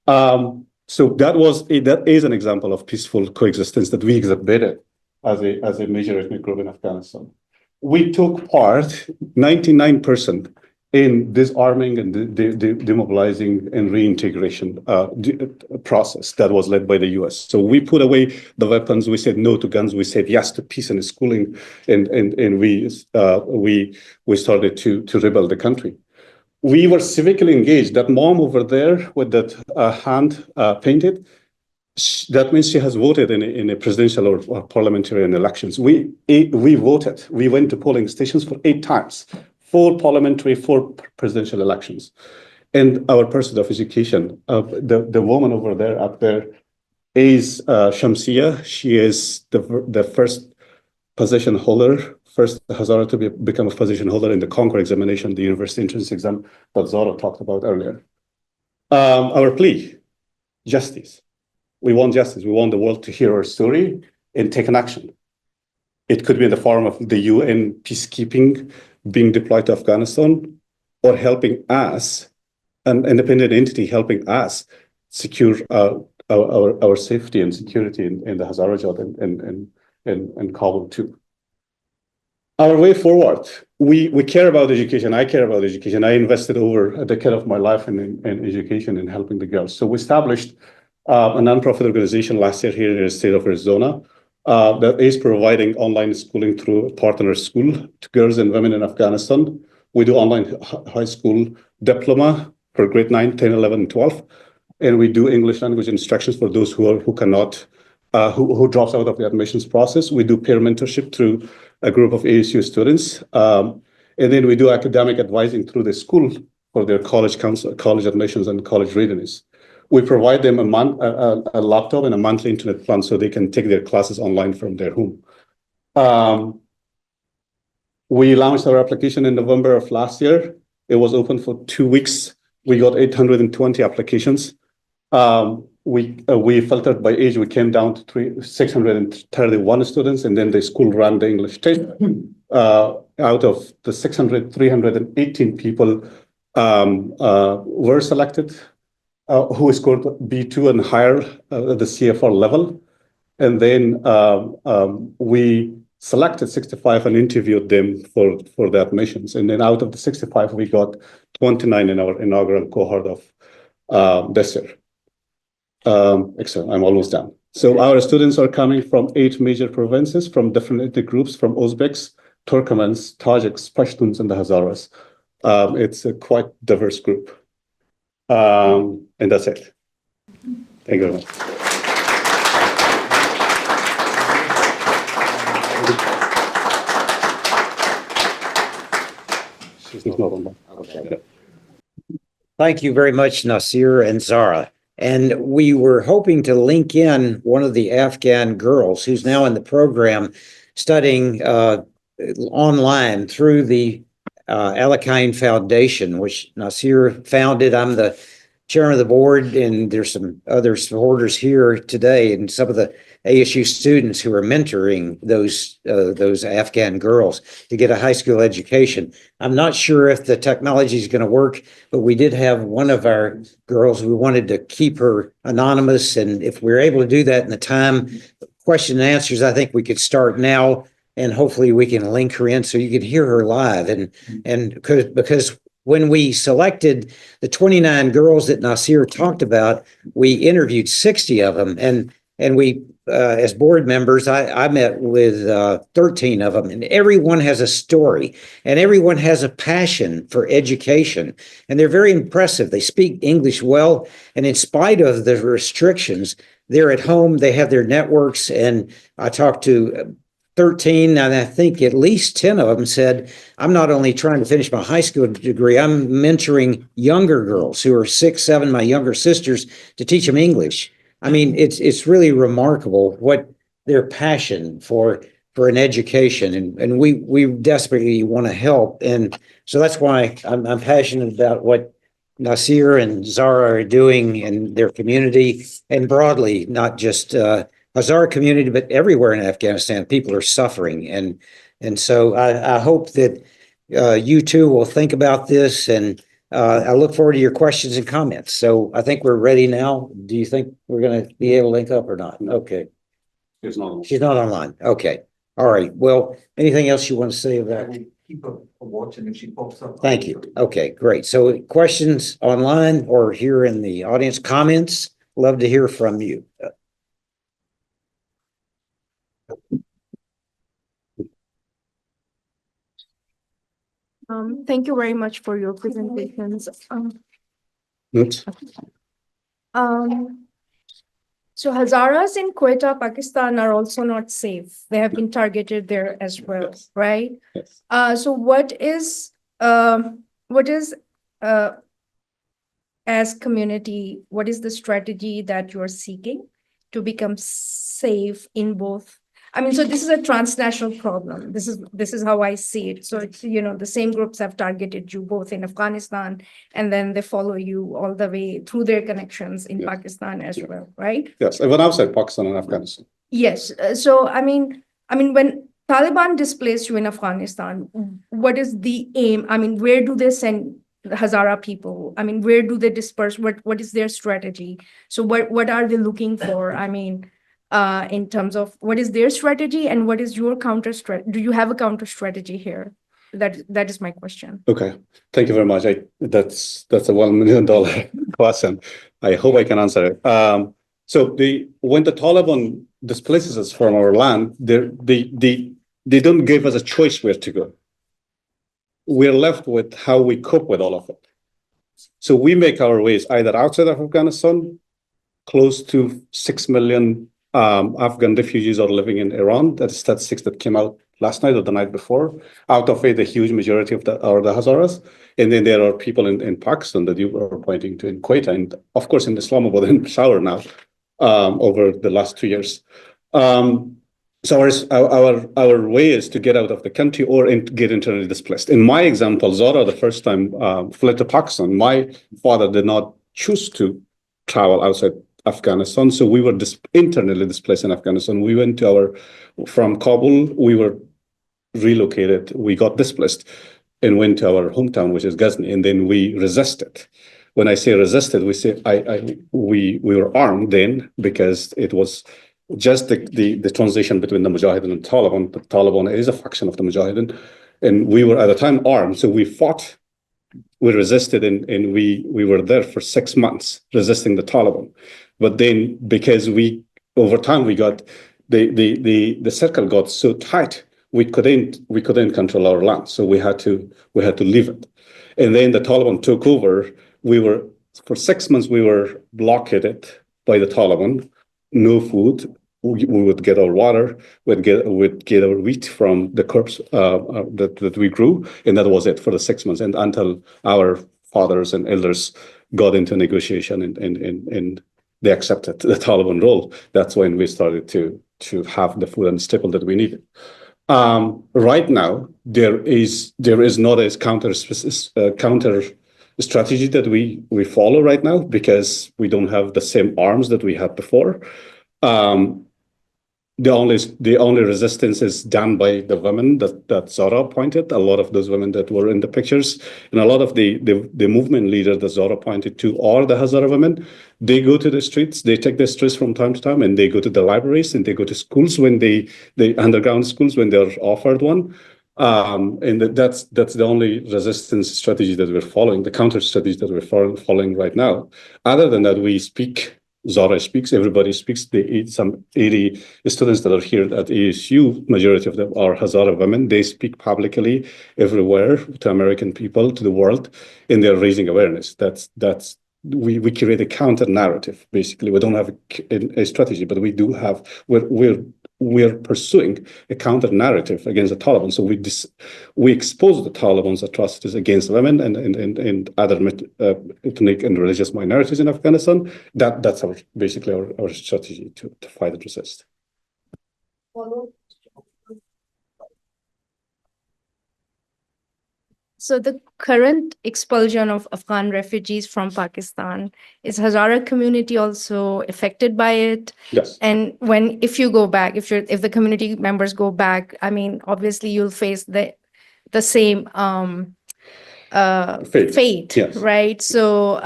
So that is an example of peaceful coexistence that we exhibited as a major ethnic group in Afghanistan. We took part 99% in disarming and demobilizing and reintegration process that was led by the U.S. So we put away the weapons. We said no to guns. We said yes to peace and schooling, and we started to rebuild the country. We were civically engaged. That mom over there with that hand painted, that means she has voted in a presidential or parliamentary elections. We voted. We went to polling stations for 8 times. 4 parliamentary, 4 presidential elections. And our person of education, the woman over there up there is Shamsia. She is the first position holder, first Hazara to become a position holder in the Concord examination, the university entrance exam that Zahra talked about earlier. Our plea, justice. We want justice. We want the world to hear our story and take an action. It could be in the form of the UN peacekeeping being deployed to Afghanistan, or helping us, an independent entity helping us secure our safety and security in the Hazara Jat and Kabul too. Our way forward, we care about education. I care about education. I invested over a decade of my life in education and helping the girls. So we established a nonprofit organization last year here in the state of Arizona that is providing online schooling through a partner school to girls and women in Afghanistan. We do online high school diploma for grade 9, 10, 11, and 12. And we do English language instructions for those who drops out of the admissions process. We do peer mentorship through a group of ASU students. And then we do academic advising through the school for their college admissions and college readiness. We provide them a laptop and a monthly internet plan so they can take their classes online from their home. We launched our application in November of last year. It was open for 2 weeks. We got 820 applications. We filtered by age. We came down to 631 students, and then the school ran the English test. Out of the 318 people were selected who scored B2 and higher at the CFR level. And then we selected 65 and interviewed them for the admissions. And then out of the 65, we got 29 in our inaugural cohort of this year. Excellent, I'm almost done. So our students are coming from 8 major provinces, from different ethnic groups, from Uzbeks, Turkmens, Tajiks, Pashtuns, and the Hazaras. It's a quite diverse group. And that's it. Thank you very much. She's not on that. Okay. Thank you very much, Nasir and Zahara. And we were hoping to link in one of the Afghan girls who's now in the program studying online through the Alekian Foundation, which Nasir founded. I'm the chairman of the board, and there's some other supporters here today, and some of the ASU students who are mentoring those Afghan girls to get a high school education. I'm not sure if the technology is going to work, but we did have one of our girls, we wanted to keep her anonymous, and if we're able to do that in the time, question and answers, I think we could start now, and hopefully we can link her in so you can hear her live. And because when we selected the 29 girls that Nasir talked about, we interviewed 60 of them, and we, as board members, I met with 13 of them, and everyone has a story, and everyone has a passion for education, and they're very impressive. They speak English well, and in spite of the restrictions, they're at home, they have their networks, and I talked to 13, and I think at least 10 of them said, I'm not only trying to finish my high school degree, I'm mentoring younger girls who are 6, 7, my younger sisters, to teach them English. I mean, it's really remarkable what their passion for an education, and we desperately want to help. And so that's why I'm passionate about what Nasir and Zahara are doing in their community, and broadly, not just Hazara community, but everywhere in Afghanistan, people are suffering. And so I hope that you too will think about this, and I look forward to your questions and comments. So I think we're ready now. Do you think we're going to be able to link up or not? Okay. She's not. She's not online. Okay. All right. Well, anything else you want to say about? Keep a watch, and if she pops up. Thank you. Okay, great. So questions online or here in the audience, comments? Love to hear from you. Thank you very much for your presentations. Oops. So Hazaras in Quetta, Pakistan are also not safe. They have been targeted there as well, Yes. right? Yes. So what is as community, what is the strategy that you're seeking to become safe in both? I mean, so this is a transnational problem. This is how I see it. So it's, the same groups have targeted you both in Afghanistan, and then they follow you all the way through their connections in Yes. Pakistan as well, right? Yes, even outside Pakistan and Afghanistan. Yes. So I mean, when Taliban displaced you in Afghanistan, what is the aim? I mean, where do they send the Hazara people? I mean, where do they disperse? What is their strategy? So what are they looking for? I mean, in terms of what is their strategy and what is your counter strategy? Do you have a counter strategy here? That is my question. Okay, thank you very much. That's a $1 million question. I hope I can answer it. So when the Taliban displaces us from our land, they don't give us a choice where to go. We're left with how we cope with all of it. So we make our ways either outside of Afghanistan, close to 6 million Afghan refugees are living in Iran. That's statistics that came out last night or the night before. Out of it, a huge majority of are the Hazaras. And then there are people in Pakistan that you were pointing to, in Quetta, and of course in Islamabad and Peshawar now, over the last 2 years. So our way is to get out of the country or get internally displaced. In my example, Zahara, the first time fled to Pakistan. My father did not choose to travel outside Afghanistan, so we were internally displaced in Afghanistan. We went from Kabul, we were relocated, we got displaced and went to our hometown, which is Ghazni, and then we resisted. When I say resisted, we were armed then, because it was just the transition between the Mujahideen and Taliban. The Taliban is a faction of the Mujahideen, and we were at the time armed, so we fought. We resisted, and we were there for 6 months resisting the Taliban. But then, because over time we got the circle got so tight, we couldn't control our land, so we had to leave it. And then the Taliban took over. For 6 months we were blockaded by the Taliban. No food. We would get our water. We'd get our wheat from the crops that we grew, and that was it for the 6 months. And until our fathers and elders got into negotiation and they accepted the Taliban role, that's when we started to have the food and staple that we needed. Right now, there is not a counter strategy that we follow right now because we don't have the same arms that we had before. The only resistance is done by the women that Zahara pointed. A lot of those women that were in the pictures, and a lot of the movement leaders that Zahara pointed to are the Hazara women. They go to the streets, they take the streets from time to time, and they go to the libraries and they go to schools when they underground schools when they're offered one. And that's the only resistance strategy that we're following, the counter strategy that we're following right now. Other than that, we speak. Zahara speaks, everybody speaks. Some 80 students that are here at ASU, majority of them are Hazara women. They speak publicly everywhere to American people, to the world, and they're raising awareness. We create a counter narrative. Basically, we don't have a strategy, but we do have. We're pursuing a counter narrative against the Taliban. So we expose the Taliban's atrocities against women and other ethnic and religious minorities in Afghanistan. That's basically our strategy to fight and resist. So the current expulsion of Afghan refugees from Pakistan, is Hazara community also affected by it? Yes. And if you go back, if the community members go back, I mean, obviously you'll face the same fate, yes. Right? So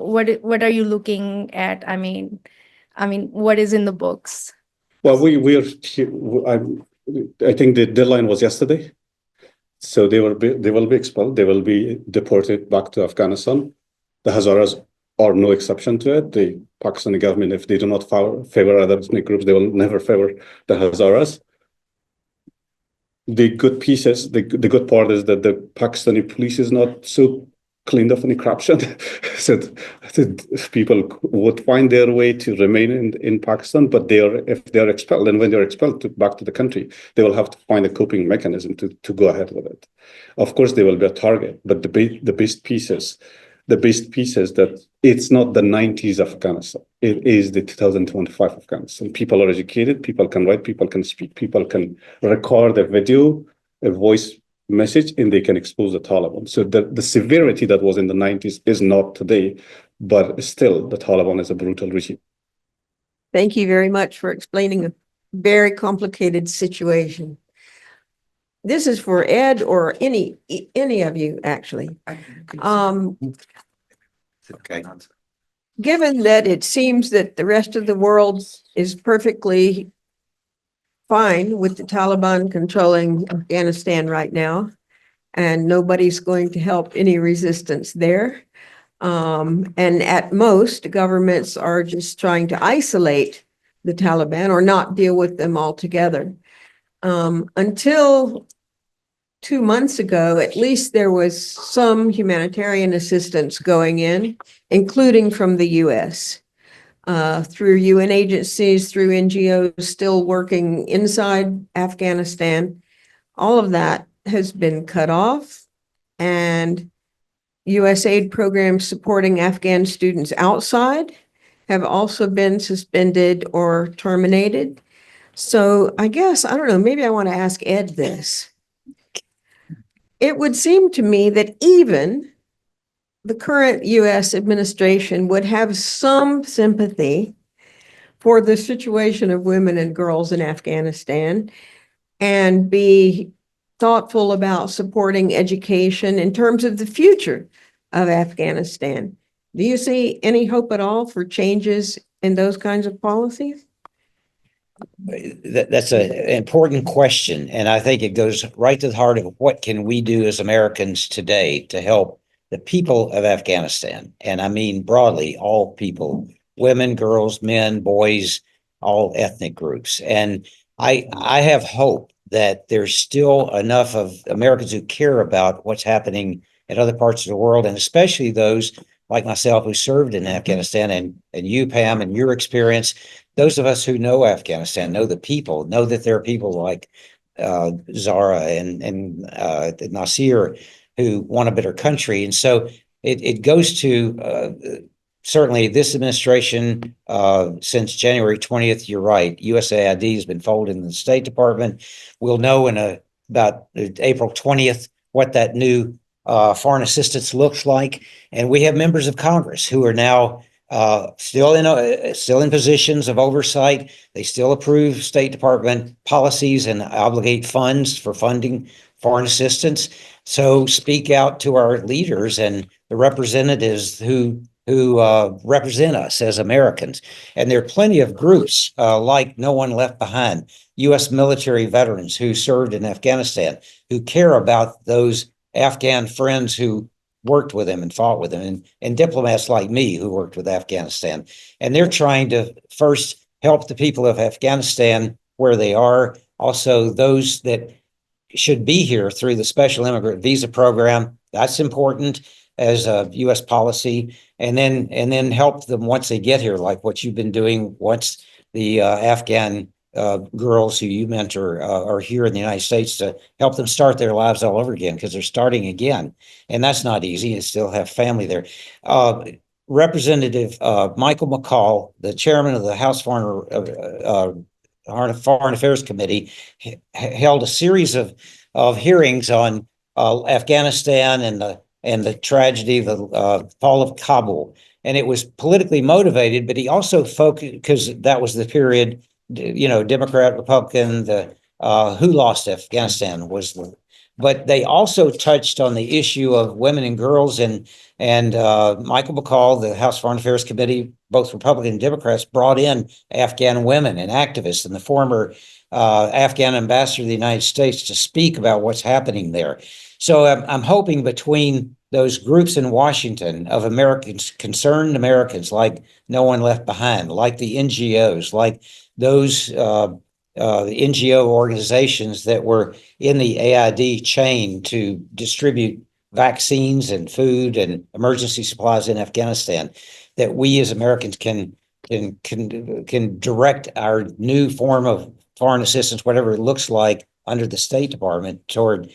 what are you looking at? I mean, what is in the books? Well, I think the deadline was yesterday. So they will be expelled. They will be deported back to Afghanistan. The Hazaras are no exception to it. The Pakistani government, if they do not favor other ethnic groups, they will never favor the Hazaras. The good pieces, the good part is that the Pakistani police is not so cleaned of any corruption. So people would find their way to remain in Pakistan, but if they're expelled, and when they're expelled back to the country, they will have to find a coping mechanism to go ahead with it. Of course, they will be a target, but the best piece is that it's not the 90s Afghanistan. It is the 2025 Afghanistan. People are educated, people can write, people can speak, people can record a video, a voice message, and they can expose the Taliban. So the severity that was in the 90s is not today, but still the Taliban is a brutal regime. Thank you very much for explaining a very complicated situation. This is for Ed or any of you, actually. Okay. Given that it seems that the rest of the world is perfectly fine with the Taliban controlling Afghanistan right now, and nobody's going to help any resistance there. And at most, governments are just trying to isolate the Taliban or not deal with them altogether. Until 2 months ago, at least there was some humanitarian assistance going in, including from the US. Through UN agencies, through NGOs still working inside Afghanistan. All of that has been cut off, and US aid programs supporting Afghan students outside have also been suspended or terminated. So I guess, I don't know, maybe I want to ask Ed this. It would seem to me that even the current US administration would have some sympathy for the situation of women and girls in Afghanistan and be thoughtful about supporting education in terms of the future of Afghanistan. Do you see any hope at all for changes in those kinds of policies? That's an important question, and I think it goes right to the heart of what can we do as Americans today to help the people of Afghanistan. And I mean broadly, all people, women, girls, men, boys, all ethnic groups. And I have hope that there's still enough of Americans who care about what's happening in other parts of the world, and especially those like myself who served in Afghanistan, and you, Pam, and your experience. Those of us who know Afghanistan, know the people, know that there are people like Zahara and Nasir who want a better country. And so it goes to certainly this administration since January 20th, you're right, USAID has been folded in the State Department. We'll know in about April 20th what that new foreign assistance looks like. And we have members of Congress who are now still in positions of oversight. They still approve State Department policies and obligate funds for funding foreign assistance. So speak out to our leaders and the representatives who represent us as Americans. And there are plenty of groups like No One Left Behind, U.S. military veterans who served in Afghanistan, who care about those Afghan friends who worked with him and fought with him, and diplomats like me who worked with Afghanistan. And they're trying to first help the people of Afghanistan where they are, also those that should be here through the special immigrant visa program. That's important as a U.S. policy, and then help them once they get here, like what you've been doing once the Afghan girls who you mentor are here in the United States, to help them start their lives all over again, because they're starting again. And that's not easy. You still have family there. Representative Michael McCall, the chairman of the House Foreign Affairs Committee, held a series of hearings on Afghanistan and the tragedy, the fall of Kabul. And it was politically motivated, but he also focused, because that was the period, Democrat, Republican, who lost Afghanistan but they also touched on the issue of women and girls, and Michael McCall, the House Foreign Affairs Committee, both Republican and Democrats, brought in Afghan women and activists and the former Afghan ambassador of the United States to speak about what's happening there. So I'm hoping between those groups in Washington of Americans, concerned Americans like No One Left Behind, like the NGOs, like those the NGO organizations that were in the AID chain to distribute vaccines and food and emergency supplies in Afghanistan, that we as Americans can direct our new form of foreign assistance, whatever it looks like, under the State Department toward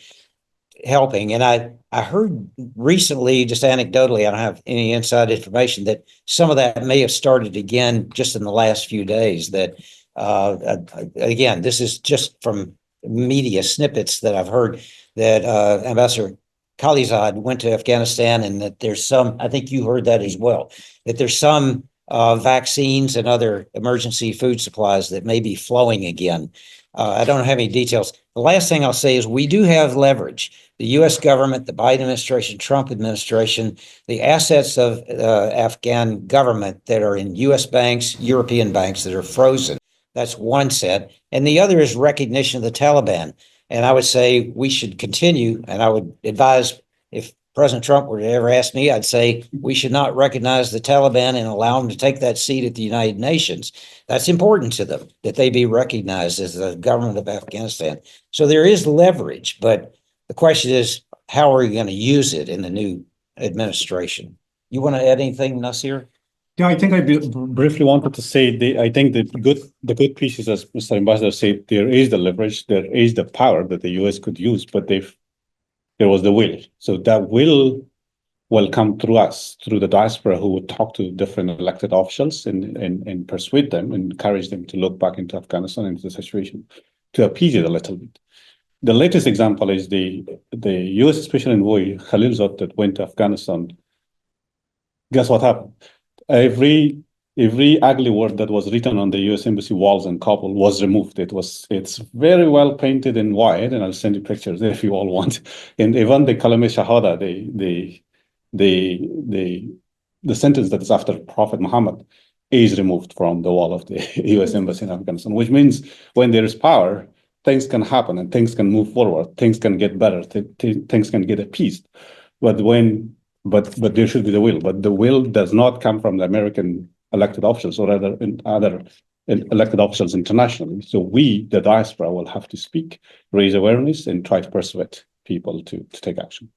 helping. And I heard recently, just anecdotally, I don't have any inside information, that some of that may have started again just in the last few days. That again, this is just from media snippets that I've heard, that Ambassador Khalilzad went to Afghanistan, and that there's some, I think you heard that as well, that there's some vaccines and other emergency food supplies that may be flowing again. I don't have any details. The last thing I'll say is we do have leverage. The U.S. government, the Biden administration, Trump administration, the assets of Afghan government that are in U.S. banks, European banks that are frozen. That's one set. And the other is recognition of the Taliban. And I would say we should continue, and I would advise, if President Trump were to ever ask me, I'd say we should not recognize the Taliban and allow them to take that seat at the United Nations. That's important to them, that they be recognized as the government of Afghanistan. So there is leverage, but the question is, how are you going to use it in the new administration? You want to add anything, Nasir? Yeah, I think I briefly wanted to say, I think the good pieces, as Mr. Ambassador said, there is the leverage, there is the power that the US could use, but there was the will. So that will come through us, through the diaspora, who would talk to different elected officials and persuade them and encourage them to look back into Afghanistan, into the situation, to appease it a little bit. The latest example is the US Special Envoy Khalilzad that went to Afghanistan. Guess what happened? Every ugly word that was written on the US Embassy walls in Kabul was removed. It's very well painted in white, and I'll send you pictures if you all want. And even the Kalame Shahada, the sentence that is after Prophet Muhammad, is removed from the wall of the US Embassy in Afghanistan, which means when there is power, things can happen and things can move forward, things can get better, things can get appeased. But there should be the will. But the will does not come from the American elected officials or other elected officials internationally. So we, the diaspora, will have to speak, raise awareness, and try to persuade people to take action.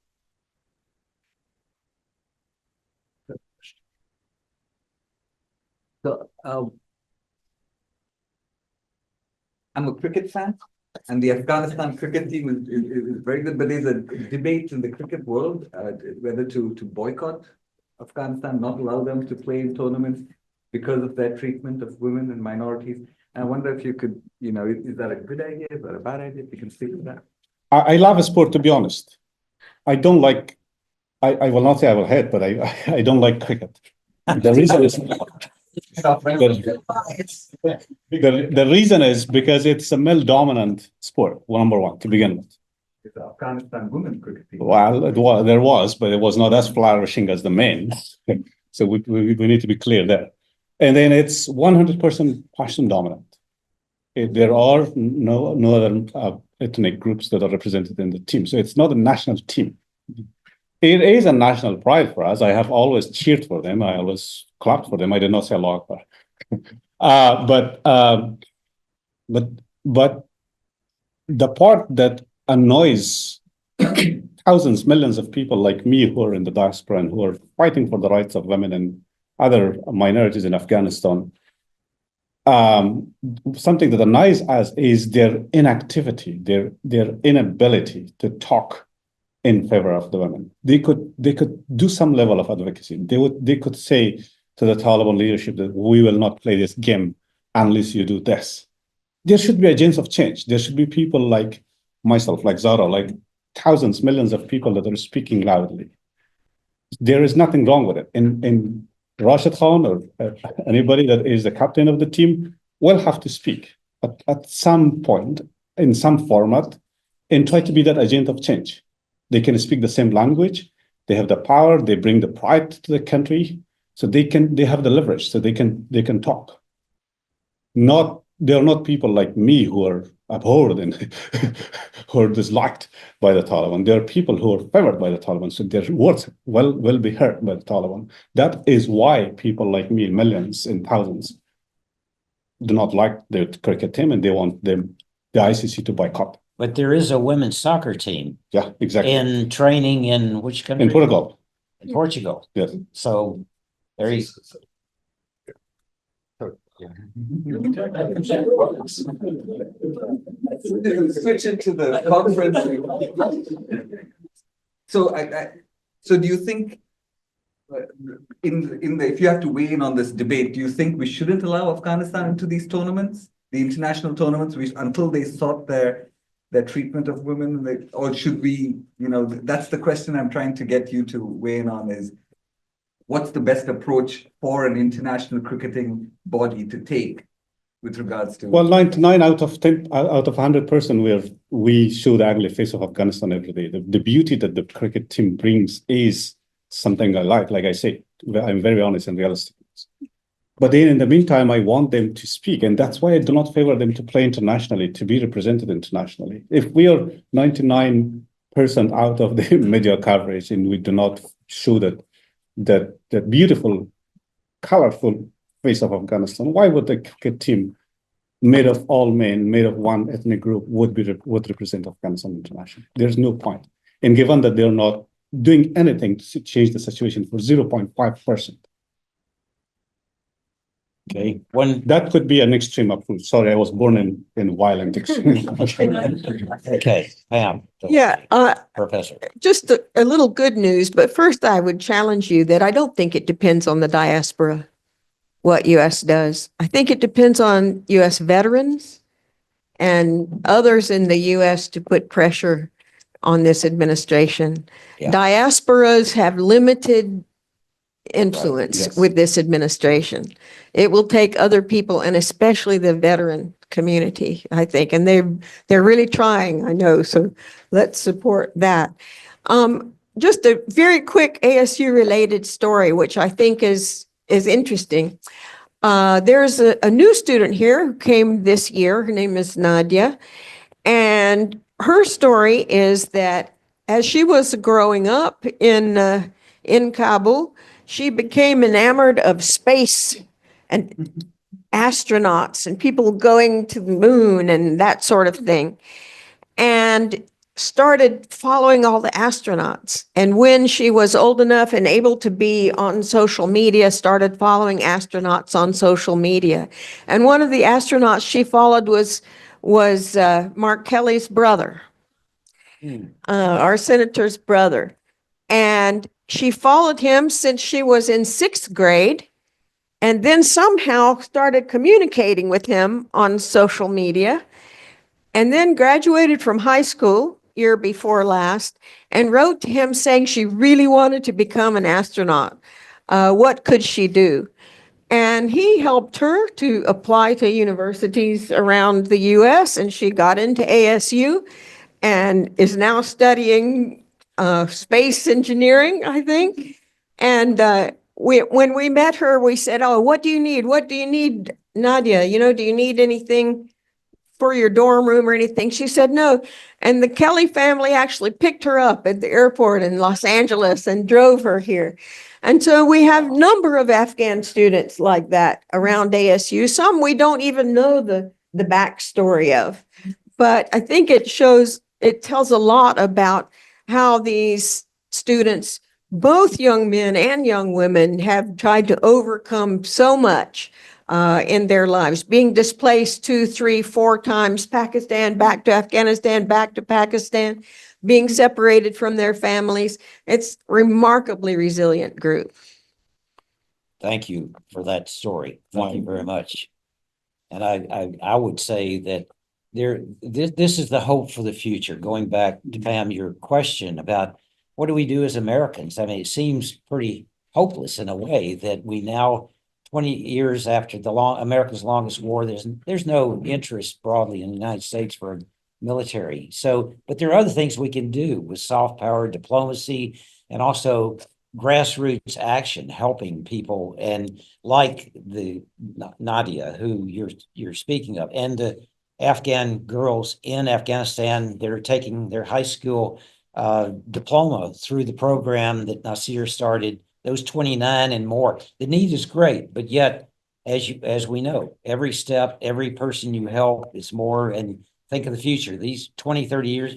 So I'm a cricket fan, and the Afghanistan cricket team is very good, but there's a debate in the cricket world whether to boycott Afghanistan, not allow them to play in tournaments because of their treatment of women and minorities. And I wonder if you could, is that a good idea? Is that a bad idea? If you can speak to that. I love a sport, to be honest. I don't like I will not say I will hate, but I don't like cricket. The reason is the reason is because it's a male dominant sport, number one, to begin with. It's the Afghanistan women cricket team. Well, there was, but it was not as flourishing as the men. So we need to be clear there. And then it's 100% Pashtun dominant. There are no other ethnic groups that are represented in the team. So it's not a national team. It is a national pride for us. I have always cheered for them. I always clapped for them. I did not say Allah Akbar. But the part that annoys thousands, millions of people like me who are in the diaspora and who are fighting for the rights of women and other minorities in Afghanistan, something that annoys us is their inactivity, their inability to talk in favor of the women. They could do some level of advocacy. They could say to the Taliban leadership that we will not play this game unless you do this. There should be agents of change. There should be people like myself, like Zahara, like thousands, millions of people that are speaking loudly. There is nothing wrong with it. In Rashid Khan or anybody that is the captain of the team will have to speak at some point in some format and try to be that agent of change. They can speak the same language. They have the power. They bring the pride to the country. So they have the leverage. So they can talk. They're not people like me who are abhorred and who are disliked by the Taliban. There are people who are favored by the Taliban. So their words will be heard by the Taliban. That is why people like me, millions and thousands, do not like the cricket team and they want the ICC to boycott. But there is a women's soccer team Yeah, exactly. in training in which country? In Portugal. In Portugal. Yes. So there you Switch into the conference. So do you think if you have to weigh in on this debate, do you think we shouldn't allow Afghanistan into these tournaments, the international tournaments, until they sort their treatment of women, or should we, that's the question I'm trying to get you to weigh in on, is what's the best approach for an international cricketing body to take with regards to? Well, 99 out of 100%, we show the ugly face of Afghanistan every day. The beauty that the cricket team brings is something I like I say, I'm very honest and realistic. But then in the meantime, I want them to speak. And that's why I do not favor them to play internationally, to be represented internationally. If we are 99% out of the media coverage and we do not show that beautiful, colorful face of Afghanistan, why would the cricket team made of all men, made of one ethnic group would represent Afghanistan internationally? There's no point. And given that they're not doing anything to change the situation for 0.5%. okay. That could be an extreme approach. Sorry, I was born in violent extreme. Okay, Pam. Yeah, Professor. just a little good news, but first I would challenge you that I don't think it depends on the diaspora what U.S. does. I think it depends on U.S. veterans and others in the U.S. to put pressure on this administration. Yeah. Diasporas have limited influence Yes. with this administration. It will take other people, and especially the veteran community, I think, and they're really trying, I know, so let's support that. Just a very quick ASU related story, which I think is interesting. There's a new student here who came this year. Her name is Nadia, and her story is that as she was growing up in Kabul, she became enamored of space and astronauts and people going to the moon and that sort of thing, and started following all the astronauts. And when she was old enough and able to be on social media, started following astronauts on social media. And one of the astronauts she followed was Mark Kelly's brother, our senator's brother. And she followed him since she was in 6th grade, and then somehow started communicating with him on social media, and then graduated from high school year before last and wrote to him saying she really wanted to become an astronaut. What could she do? And he helped her to apply to universities around the US, and she got into ASU and is now studying space engineering, I think. And when we met her, we said, "Oh, what do you need? What do you need, Nadia? You know, do you need anything for your dorm room or anything?" She said no. And the Kelly family actually picked her up at the airport in Los Angeles and drove her here. And so we have a number of Afghan students like that around ASU. Some we don't even know the backstory of. But I think it tells a lot about how these students, both young men and young women, have tried to overcome so much in their lives, being displaced 2, 3, 4 times, Pakistan, back to Afghanistan, back to Pakistan, being separated from their families. It's a remarkably resilient group. Thank you for that story. Thank you very much. And I would say that this is the hope for the future. Going back to Pam, your question about what do we do as Americans? I mean, it seems pretty hopeless in a way that we now, 20 years after America's longest war, there's no interest broadly in the United States for military. So, but there are other things we can do with soft power, diplomacy, and also grassroots action, helping people, and like the Nadia, who you're speaking of, and the Afghan girls in Afghanistan that are taking their high school diploma through the program that Nasir started, those 29 and more. The need is great, but yet, as we know, every step, every person you help is more. And think of the future. These 20, 30 years,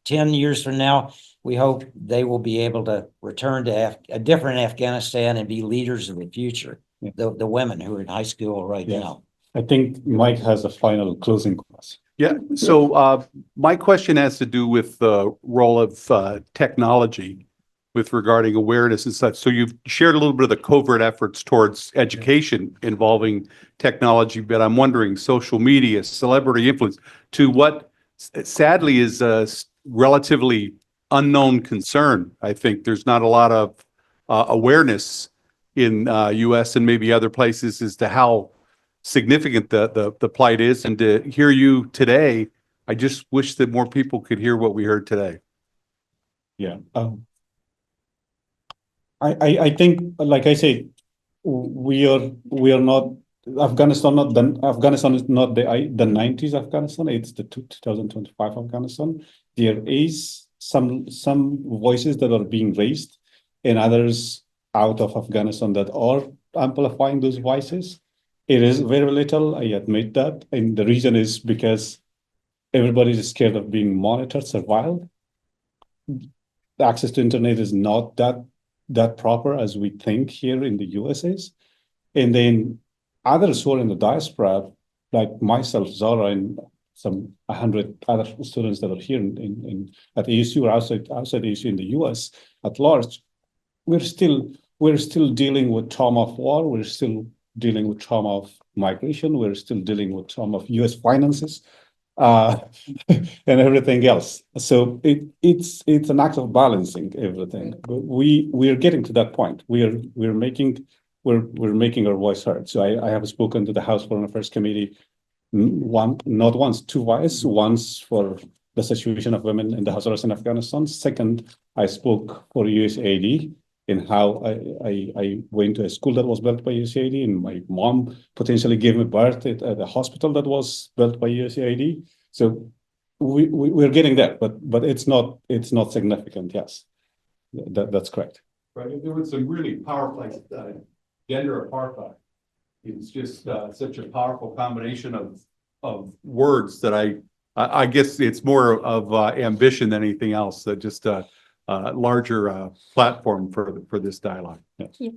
10 years from now, we hope they will be able to return to a different Afghanistan and be leaders of the future. Yeah. The women who are in high school right now. I think Mike has a final closing question. Yeah, so my question has to do with the role of technology with regarding awareness and such. So you've shared a little bit of the covert efforts towards education involving technology, but I'm wondering social media, celebrity influence, to what sadly is a relatively unknown concern. I think there's not a lot of awareness in US and maybe other places as to how significant the plight is. And to hear you today, I just wish that more people could hear what we heard today. Yeah. I think, like I say, we are not Afghanistan. Afghanistan is not the 90s Afghanistan. It's the 2025 Afghanistan. There is some voices that are being raised, and others out of Afghanistan that are amplifying those voices. It is very little, I admit that, and the reason is because everybody is scared of being monitored, surveilled. The access to internet is not that proper as we think here in the US is. And then others who are in the diaspora, like myself, Zahara, and some 100 other students that are here at ASU or outside ASU in the US at large, we're still dealing with trauma of war. We're still dealing with trauma of migration. We're still dealing with trauma of US finances and everything else. So it's an act of balancing everything. But we're getting to that point. We're making our voice heard. So I have spoken to the House Foreign Affairs Committee not once, twice. Once for the situation of women in the Hazara in Afghanistan. Second, I spoke for USAID in how I went to a school that was built by USAID, and my mom potentially gave me birth at a hospital that was built by USAID. So we're getting there, but it's not significant. Yes, that's correct. Right. There was some really powerful gender apartheid. It's just such a powerful combination of words that I guess it's more of ambition than anything else. That just larger platform for this dialogue. Yes. Yeah.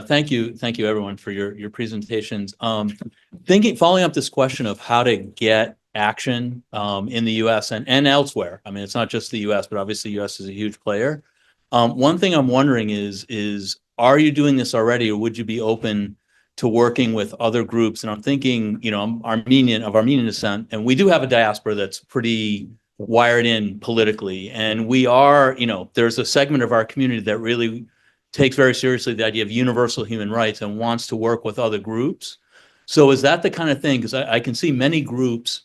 Thank you everyone for your presentations. Following up this question of how to get action in the US and elsewhere. I mean, it's not just the US, but obviously US is a huge player. One thing I'm wondering is are you doing this already, or would you be open to working with other groups. And I'm thinking, you know, I'm Armenian descent, and we do have a diaspora that's pretty wired in politically. And we are, you know, there's a segment of our community that really takes very seriously the idea of universal human rights and wants to work with other groups. So is that the kind of thing? Because I can see many groups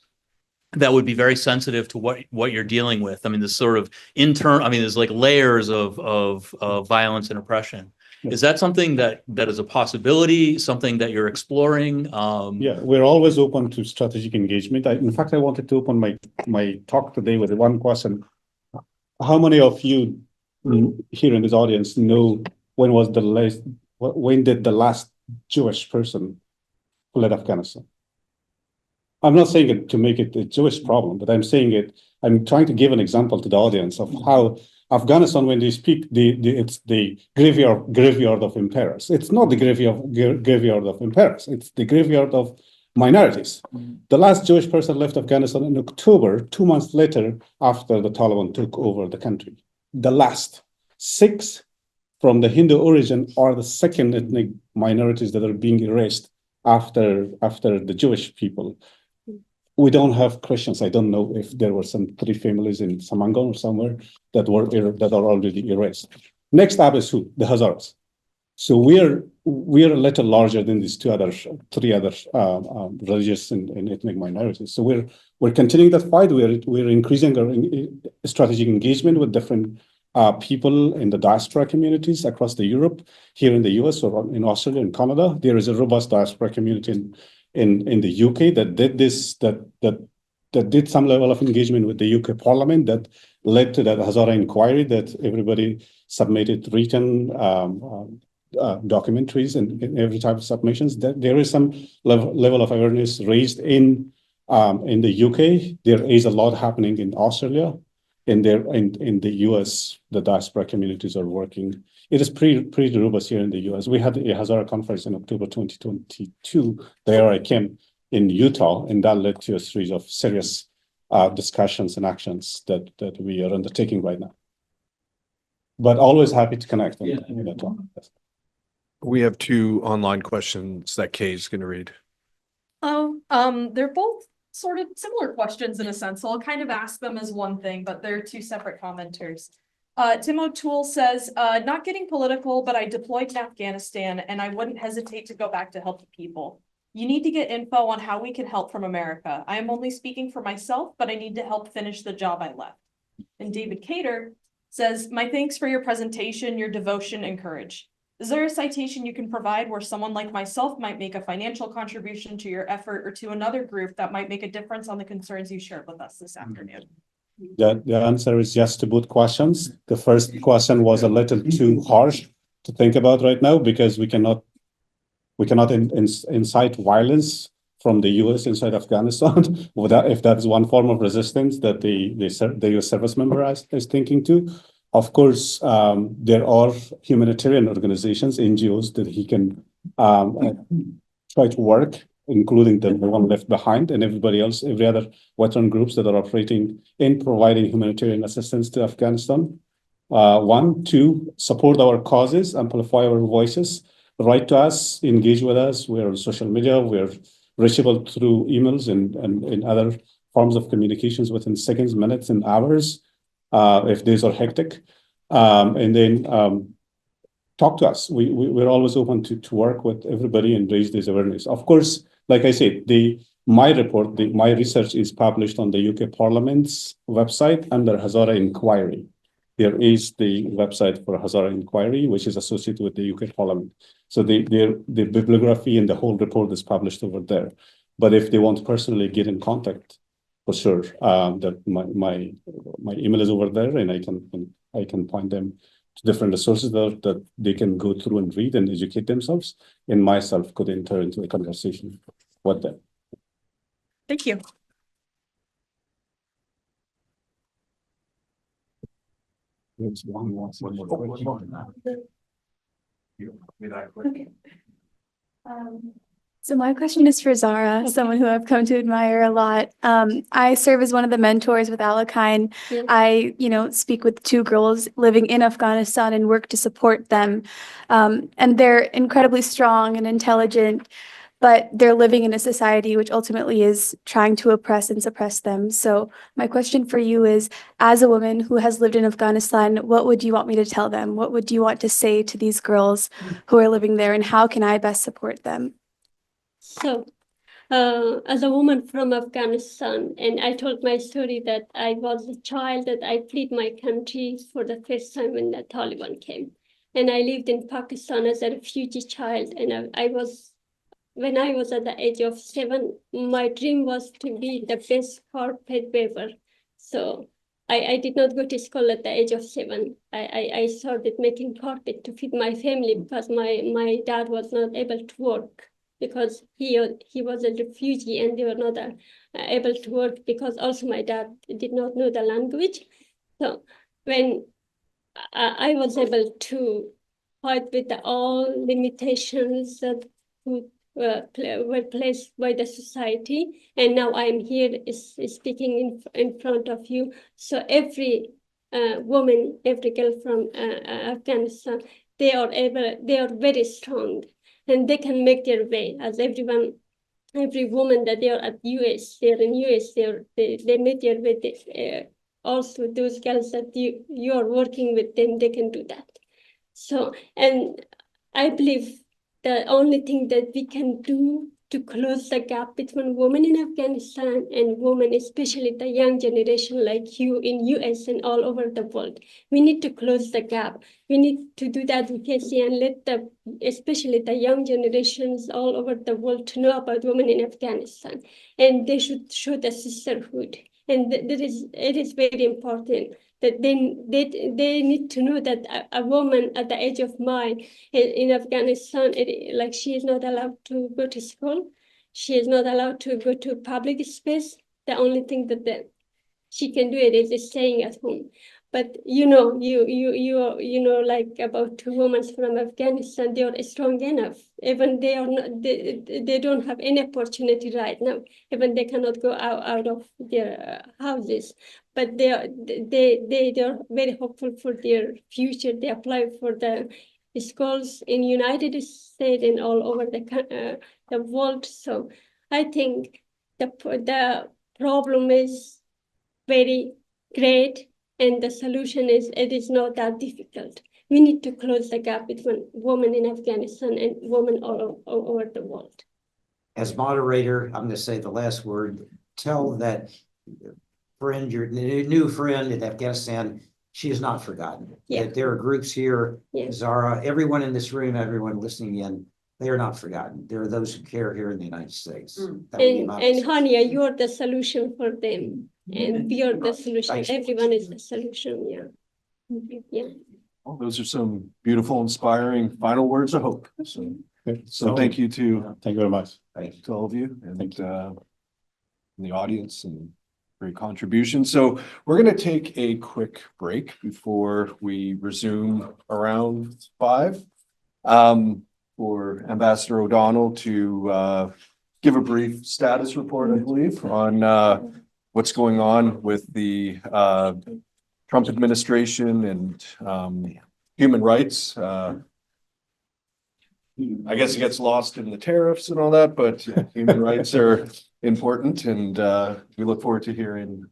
that would be very sensitive to what you're dealing with. I mean, this sort of there's like layers of violence and oppression. Is that something that is a possibility, something that you're exploring? Yeah, we're always open to strategic engagement. In fact, I wanted to open my talk today with one question. How many of you here in this audience know when did the last Jewish person fled Afghanistan? I'm not saying it to make it a Jewish problem, but I'm trying to give an example to the audience of how Afghanistan, when they speak, it's the graveyard of emperors. It's not the graveyard of emperors. It's the graveyard of minorities. The last Jewish person left Afghanistan in October, 2 months later, after the Taliban took over the country. The last 6 from the Hindu origin are the second ethnic minorities that are being erased after the Jewish people. We don't have Christians. I don't know if there were some 3 families in Samangan or somewhere that are already erased. Next up is who? The Hazaras. So we're a little larger than these 3 other religious and ethnic minorities. So we're continuing that fight. We're increasing our strategic engagement with different people in the diaspora communities across Europe, here in the US or in Australia and Canada. There is a robust diaspora community in the UK that did some level of engagement with the UK Parliament that led to that Hazara inquiry that everybody submitted written documentaries and every type of submissions. That there is some level of awareness raised in the UK. There is a lot happening in Australia. In the US, the diaspora communities are working. It is pretty robust here in the US. We had a Hazara conference in October 2022. There I came in Utah, and that led to a series of serious discussions and actions that we are undertaking right now. But always happy to connect. We have 2 online questions that Kay's going to read. They're both sort of similar questions in a sense, so I'll kind of ask them as one thing, but they're 2 separate commenters. Tim O'Toole says, not getting political, but I deployed in Afghanistan and I wouldn't hesitate to go back to help the people. You need to get info on how we can help from America. I am only speaking for myself, but I need to help finish the job I left. And David Cater says, my thanks for your presentation, your devotion and courage. Is there a citation you can provide where someone like myself might make a financial contribution to your effort or to another group that might make a difference on the concerns you shared with us this afternoon? The answer is yes to both questions. The first question was a little too harsh to think about right now because we cannot incite violence from the US inside Afghanistan. If that's one form of resistance that the US service member is thinking to. Of course, there are humanitarian organizations, NGOs, that he can try to work, including the one left behind and everybody else, every other veteran groups that are operating in providing humanitarian assistance to Afghanistan. 1, 2, support our causes, amplify our voices, write to us, engage with us. We're on social media, we're reachable through emails and other forms of communications within seconds, minutes, and hours. If days are hectic, and then talk to us. We're always open to work with everybody and raise this awareness. Of course, like I said, my research is published on the UK Parliament's website under Hazara Inquiry. There is the website for Hazara Inquiry, which is associated with the UK Parliament. So the bibliography and the whole report is published over there. But if they want to personally get in contact, for sure, that my email is over there, and I can point them to different resources that they can go through and read and educate themselves, and myself could enter into a conversation with them. Thank you. There's one more. Okay. So my question is for Zahara, someone who I've come to admire a lot. I serve as one of the mentors with Alekian. Yeah. I, speak with 2 girls living in Afghanistan and work to support them. And they're incredibly strong and intelligent, but they're living in a society which ultimately is trying to oppress and suppress them. So my question for you is, as a woman who has lived in Afghanistan, what would you want me to tell them? What would you want to say to these girls who are living there, and how can I best support them? So, as a woman from Afghanistan, and I told my story that I was a child, that I fled my country for the first time when the Taliban came. And I lived in Pakistan as a refugee child. And when I was at the age of 7, my dream was to be the best carpet weaver. So I did not go to school at the age of 7. I started making carpet to feed my family because my dad was not able to work, because he was a refugee and they were not able to work, because also my dad did not know the language. So when I was able to fight with all limitations that were placed by the society, and now I am here speaking in front of you. So every woman, every girl from Afghanistan, they are very strong. And they can make their way, as every woman that they are at US, they're in US, they make their way. Also, those girls that you are working with them, they can do that. So, and I believe the only thing that we can do to close the gap between women in Afghanistan and women, especially the young generation like you in US and all over the world, we need to close the gap. We need to do the advocacy and let especially the young generations all over the world to know about women in Afghanistan. And they should show the sisterhood. And it is very important that they need to know that a woman at the age of mine in Afghanistan, she is not allowed to go to school. She is not allowed to go to public space. The only thing that she can do is staying at home. But like about 2 women from Afghanistan, they are strong enough. Even they are not, they don't have any opportunity right now. Even they cannot go out of their houses. But they are very hopeful for their future. They apply for the schools in United States and all over the world. So I think the problem is very great, and the solution is, it is not that difficult. We need to close the gap between women in Afghanistan and women all over the world. As moderator, I'm going to say the last word. Tell that friend, your new friend in Afghanistan, she is not forgotten. Yeah. That there are groups here, Yeah. Zahara, everyone in this room, everyone listening in, they are not forgotten. There are those who care here in the United States. That would be my And message. Hania, you are the solution for them. And we are the solution. Thanks. Everyone is the solution. Yeah. Yeah. Well, those are some beautiful, inspiring final words of hope. So thank you Thank you very much. to all of you and the audience, and great contribution. So we're going to take a quick break before we resume around 5 for Ambassador O'Donnell to give a brief status report, I believe, on what's going on with the Trump administration and human rights. I guess it gets lost in the tariffs and all that, but human rights are important, and we look forward to hearing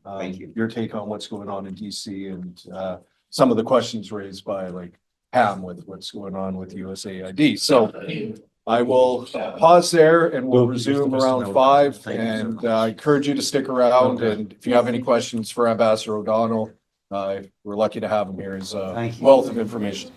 your take on what's going on in DC and some of the questions raised by like Pam with what's going on with USAID. So I will pause there and we'll resume around 5, and I encourage you to stick around. And if you have any questions for Ambassador O'Donnell, we're lucky to have him here. He's a wealth of information.